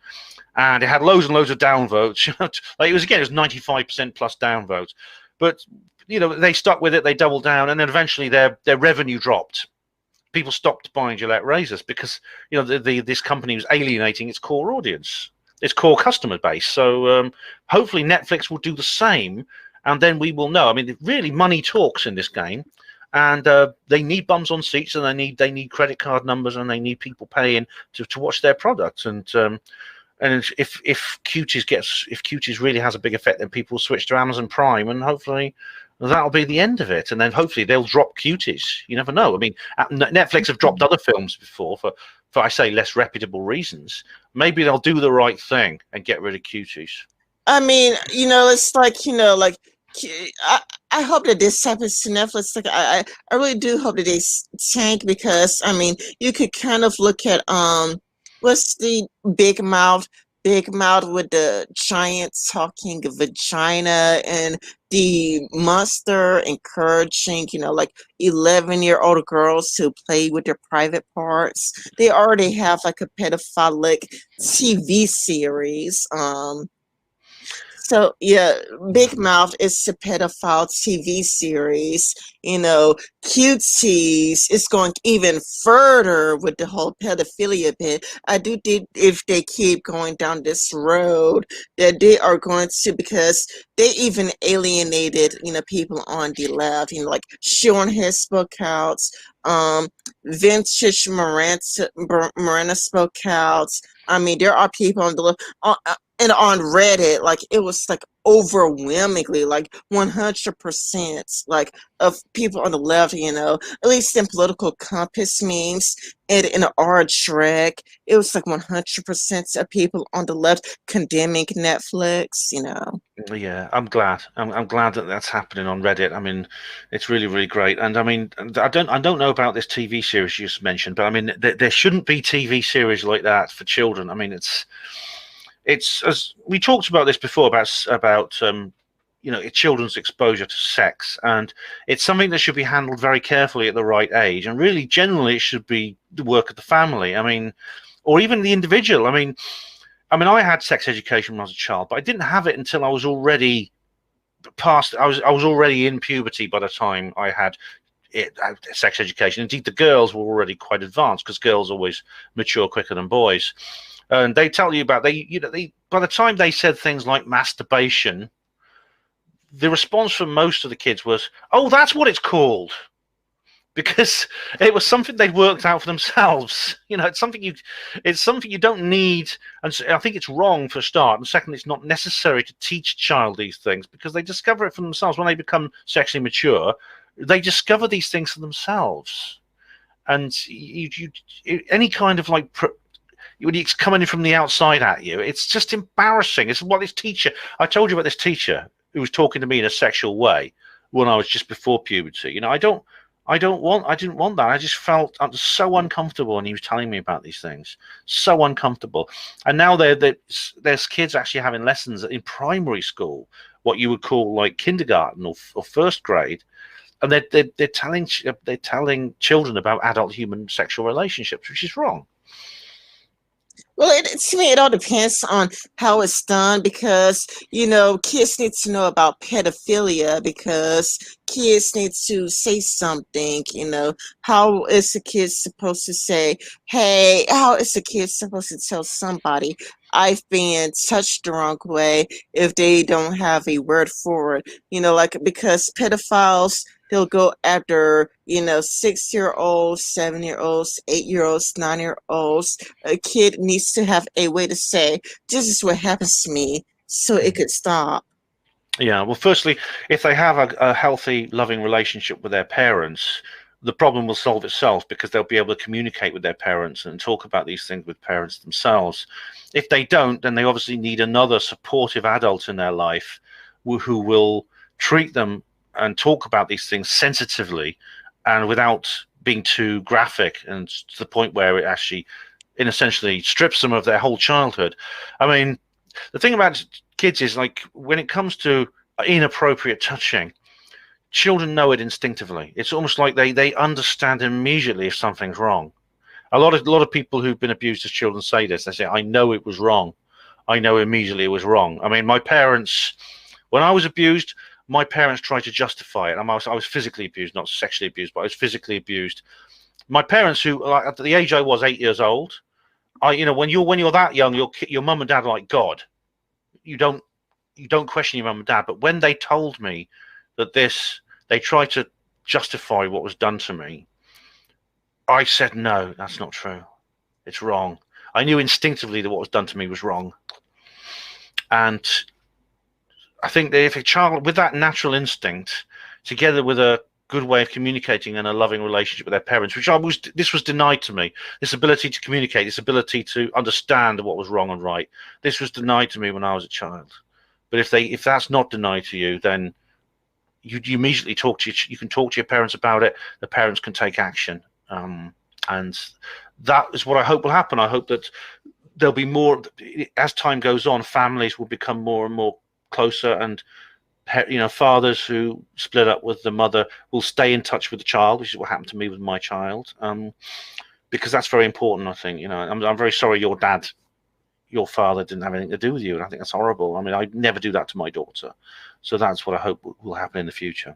and it had loads and loads of downvotes. Like it was 95% plus downvotes. But they stuck with it, they doubled down, and then eventually their revenue dropped. People stopped buying Gillette razors because this company was alienating its core audience, its core customer base. So hopefully Netflix will do the same, and then we will know. I mean, really, money talks in this game, and they need bums on seats, and they need credit card numbers, and they need people paying to watch their products. And if Cuties really has a big effect, then people will switch to Amazon Prime, and hopefully that'll be the end of it. And then hopefully they'll drop Cuties. You never know. I mean, Netflix have dropped other films before for I say less reputable reasons. Maybe they'll do the right thing and get rid of Cuties. I mean, it's like, like I hope that this happens to Netflix. Like, I really do hope that they tank, because I mean, you could kind of look at what's the Big Mouth with the giant talking vagina, and the monster encouraging, like 11-year-old girls to play with their private parts. They already have like a pedophilic TV series. So yeah, Big Mouth is a pedophile TV series. Cuties is going even further with the whole pedophilia bit. I do think if they keep going down this road, that they are going to, because they even alienated, people on the left, like Sean spoke out, Vintage Miranda spoke out. I mean, there are people on the left. And on Reddit, like, it was like overwhelmingly, like 100%, like, of people on the left, at least in political compass memes and in our drag, it was like 100% of people on the left condemning Netflix. Yeah, I'm glad. I'm glad that that's happening on Reddit. I mean, it's really, really great. And I mean, I don't know about this TV series you just mentioned, but I mean, there shouldn't be TV series like that for children. I mean, it's as we talked about this before about children's exposure to sex, and it's something that should be handled very carefully at the right age, and really generally it should be the work of the family. I mean, or even the individual. I mean, I had sex education when I was a child, but I didn't have it until I was already past. I was already in puberty by the time I had sex education. Indeed, the girls were already quite advanced, because girls always mature quicker than boys. And they tell you about by the time they said things like masturbation, the response from most of the kids was, "Oh, that's what it's called," because it was something they'd worked out for themselves. It's something you don't need, and I think it's wrong for a start. And secondly, it's not necessary to teach a child these things, because they discover it for themselves when they become sexually mature. They discover these things for themselves, and any kind of like. When it's coming from the outside at you, it's just embarrassing. It's what this teacher. I told you about this teacher who was talking to me in a sexual way when I was just before puberty. I didn't want that. I just felt so uncomfortable, and he was telling me about these things, so uncomfortable. And now there's kids actually having lessons in primary school, what you would call like kindergarten or first grade, and they're telling children about adult human sexual relationships, which is wrong. Well, to me, it all depends on how it's done, because, kids need to know about pedophilia, because kids need to say something. How is a kid supposed to say, hey, how is a kid supposed to tell somebody I've been touched the wrong way, if they don't have a word for it? Like, because pedophiles, they'll go after, 6-year-olds, 7-year-olds, 8-year-olds, 9-year-olds. A kid needs to have a way to say, this is what happens to me, so it could stop. Yeah, well, firstly, if they have a healthy, loving relationship with their parents, the problem will solve itself, because they'll be able to communicate with their parents and talk about these things with parents themselves. If they don't, then they obviously need another supportive adult in their life who will treat them and talk about these things sensitively and without being too graphic, and to the point where it actually, essentially, strips them of their whole childhood. I mean, the thing about kids is, like, when it comes to inappropriate touching, children know it instinctively. It's almost like they understand immediately if something's wrong. A lot of people who've been abused as children say this. They say, "I know it was wrong. I know immediately it was wrong." I mean, my parents, when I was abused, my parents tried to justify it. I was physically abused, not sexually abused, but I was physically abused. My parents, who like, at the age I was 8 years old, when you're that young, your mum and dad are like God. You don't you don't question your mum and dad. But when they told me that they tried to justify what was done to me, I said no, that's not true. It's wrong. I knew instinctively that what was done to me was wrong, and I think that if a child with that natural instinct, together with a good way of communicating and a loving relationship with their parents, this was denied to me. This ability to communicate, this ability to understand what was wrong and right, this was denied to me when I was a child. But if that's not denied to you, then you immediately you can talk to your parents about it. The parents can take action, and that is what I hope will happen. I hope that there'll be more as time goes on. Families will become more and more closer, and fathers who split up with the mother will stay in touch with the child, which is what happened to me with my child, because that's very important. I think I'm very sorry your father didn't have anything to do with you, and I think that's horrible. I mean, I'd never do that to my daughter, so that's what I hope will happen in the future.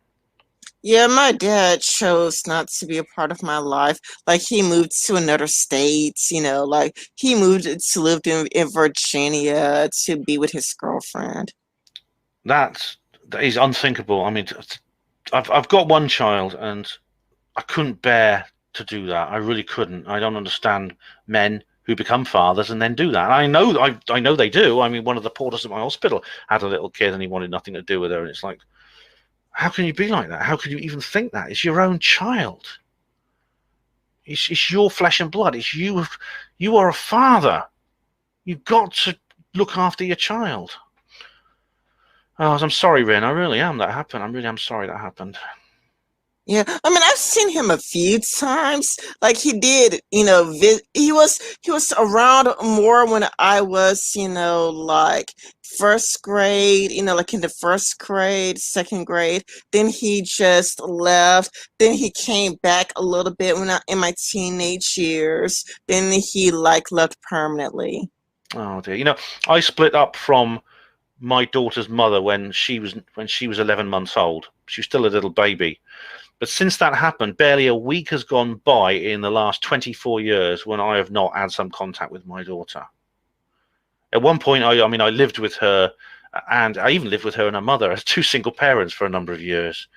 Yeah, my dad chose not to be a part of my life. Like he moved to another state, like he moved to live in Virginia to be with his girlfriend. That is unthinkable. I mean, I've got one child, and I couldn't bear to do that. I really couldn't. I don't understand men who become fathers and then do that. I know they do. I mean, one of the porters at my hospital had a little kid and he wanted nothing to do with her, and it's like, how can you be like that? How can you even think that? It's your own child. It's your flesh and blood. It's you. You are a father. You've got to look after your child. Oh, I'm sorry, Rin. I really am. That happened. I'm sorry that happened. Yeah, I mean, I've seen him a few times. Like he did, he was around more when I was, like first grade, like in the first grade, second grade. Then he just left. Then he came back a little bit when in my teenage years. Then he like left permanently. Oh dear. I split up from my daughter's mother when she was 11 months old. She was still a little baby. But since that happened, barely a week has gone by in the last 24 years when I have not had some contact with my daughter. At one point, I mean, I lived with her, and I even lived with her and her mother as two single parents for a number of years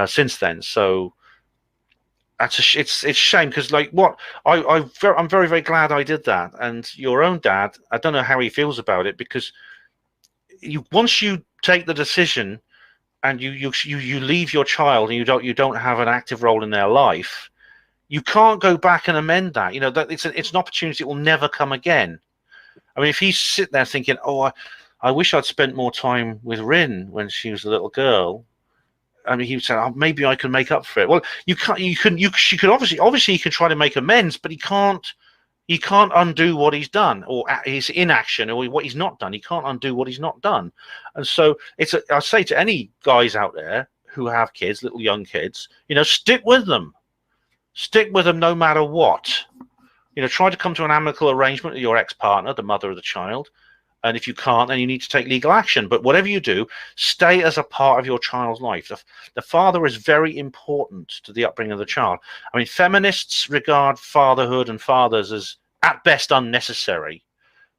since then. So it's a shame because like what I'm very very glad I did that. And your own dad, I don't know how he feels about it because once you take the decision and you leave your child and you don't have an active role in their life, you can't go back and amend that. That it's an opportunity that will never come again. I mean, if he's sitting there thinking, "Oh, I wish I'd spent more time with Rin when she was a little girl," I mean, he would say, "Oh, maybe I can make up for it." Well, you can't. You could obviously he can try to make amends, but he can't. He can't undo what he's done or his inaction or what he's not done. He can't undo what he's not done. And so I say to any guys out there who have kids, little young kids, stick with them. Stick with them no matter what. Try to come to an amicable arrangement with your ex-partner, the mother of the child. And if you can't, then you need to take legal action. But whatever you do, stay as a part of your child's life. The father is very important to the upbringing of the child. I mean, feminists regard fatherhood and fathers as at best unnecessary.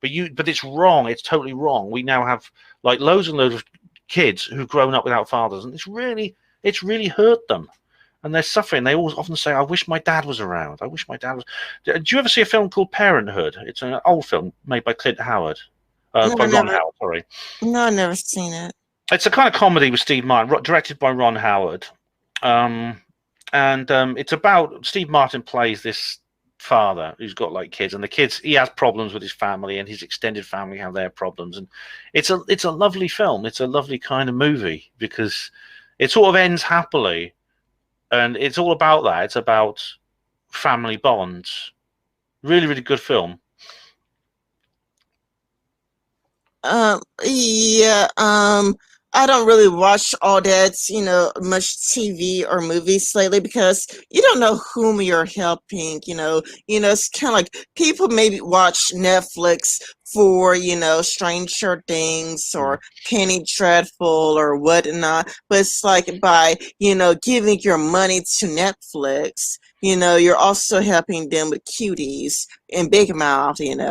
But it's wrong. It's totally wrong. We now have like loads and loads of kids who've grown up without fathers, and it's really hurt them. And they're suffering. They always often say, "I wish my dad was around. I wish my dad was." Do you ever see a film called Parenthood? It's an old film made by Clint Howard. No, By I Ron never, Howard, sorry. no, I never seen it. It's a kind of comedy with Steve Martin, directed by Ron Howard. Um, and it's about Steve Martin plays this father who's got like kids, and the kids he has problems with his family, and his extended family have their problems. And it's a lovely film. It's a lovely kind of movie because it sort of ends happily, and it's all about that. It's about family bonds. Really, really good film. Yeah. I don't really watch all that, much TV or movies lately because you don't know whom you're helping. It's kind of like people maybe watch Netflix for, Stranger Things or Penny Dreadful or whatnot, but it's like by, giving your money to Netflix, you're also helping them with Cuties and Big Mouth, and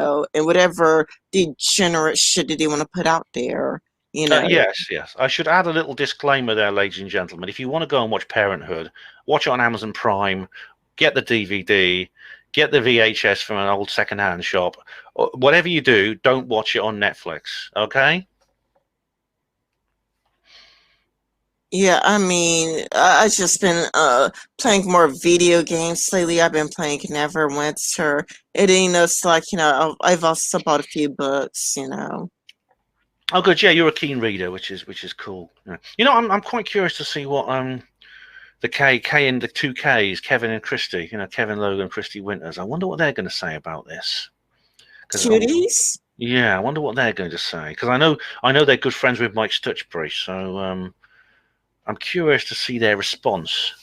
whatever degenerate shit that they want to put out there. You know. Yes, yes. I should add a little disclaimer there, ladies and gentlemen. If you want to go and watch Parenthood, watch it on Amazon Prime, get the DVD, get the VHS from an old second-hand shop. Whatever you do, don't watch it on Netflix, okay? Yeah, I mean, I just been playing more video games lately. I've been playing Neverwinter. It's like, I've also bought a few books. Oh, good. Yeah, you're a keen reader, which is cool. Yeah. I'm quite curious to see what the K and the two Ks, Kevin and Christy, Kevin Logan, Christy Winters. I wonder what they're going to say about this. Because Cuties? yeah, I wonder what they're going to say. Because I know they're good friends with Mike Stutchbury, so I'm curious to see their response.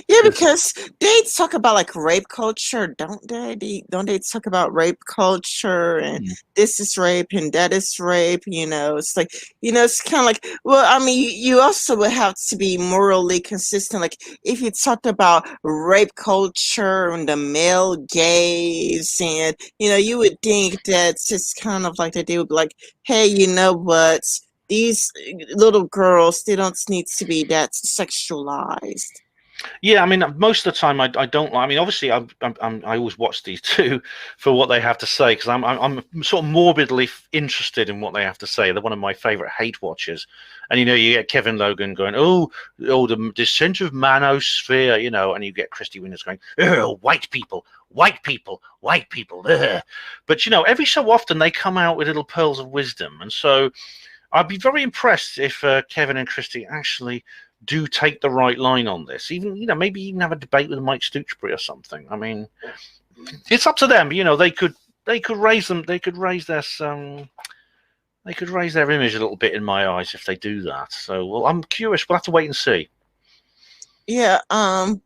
Yeah, 'Cause, because they talk about like rape culture, don't they? Don't they talk about rape culture and hmm, this is rape and that is rape? It's like, it's kind of like, well, I mean, you also would have to be morally consistent. Like, if you talked about rape culture and the male gaze, and, you would think that's just kind of like that they would be like, hey, you know what? These little girls, they don't need to be that sexualized. yeah, I mean, most of the time I don't. I mean, obviously, I always watch these two for what they have to say because I'm sort of morbidly interested in what they have to say. They're one of my favorite hate watchers, and you get Kevin Logan going, oh, the descent of manosphere, and you get Christy Winters going, oh, white people, white people, white people. Ugh. But every so often they come out with little pearls of wisdom, and so I'd be very impressed if Kevin and Christy actually do take the right line on this. Even maybe even have a debate with Mike Stutchbury or something. I mean, it's up to them. They could raise them. They could raise their image a little bit in my eyes if they do that. So, well, I'm curious. We'll have to wait and see. Yeah, man,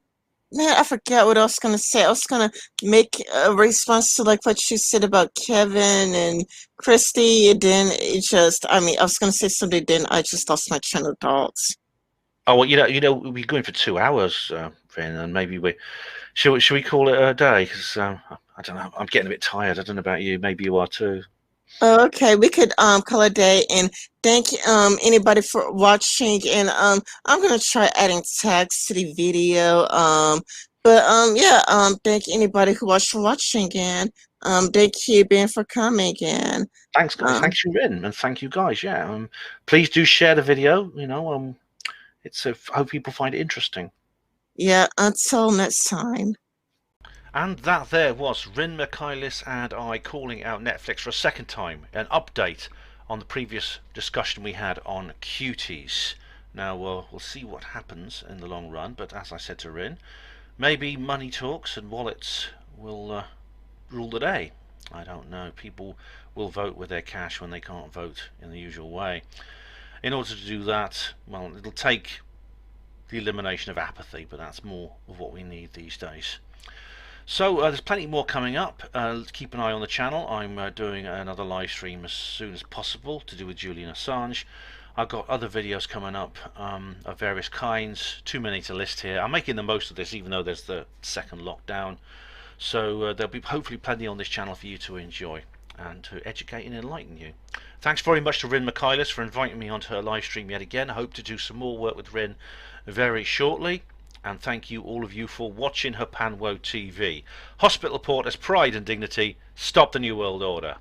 I forgot what I was gonna say. I was gonna make a response to like what you said about Kevin and Christy, and then I mean, I was gonna say something, then I just lost my train of thoughts. Oh well, we're going for 2 hours, Vin, and maybe we should we call it a day? Because I don't know. I'm getting a bit tired. I don't know about you. Maybe you are too. Okay, we could call it a day and thank anybody for watching, and I'm gonna try adding tags to the video. But yeah, thank anybody who watched for watching, and thank you Ben for coming, and Thanks, guys. um Thanks you, Rin, and thank you, guys. Yeah, please do share the video. It's I hope people find it interesting. yeah, until next time. And that there was Rin Michaelis and I calling out Netflix for a second time, an update on the previous discussion we had on Cuties. Now we'll see what happens in the long run, but as I said to Rin, maybe money talks and wallets will rule the day. I don't know. People will vote with their cash when they can't vote in the usual way. In order to do that, well, it'll take the elimination of apathy, but that's more of what we need these days. So there's plenty more coming up. Keep an eye on the channel. I'm doing another live stream as soon as possible to do with Julian Assange. I've got other videos coming up of various kinds. Too many to list here. I'm making the most of this even though there's the second lockdown. So there'll be hopefully plenty on this channel for you to enjoy and to educate and enlighten you. Thanks very much to Rin Michaelis for inviting me onto her live stream yet again. I hope to do some more work with Rin very shortly. And thank you all of you for watching her Panwo TV. Hospital Port as pride and dignity. Stop the New World Order.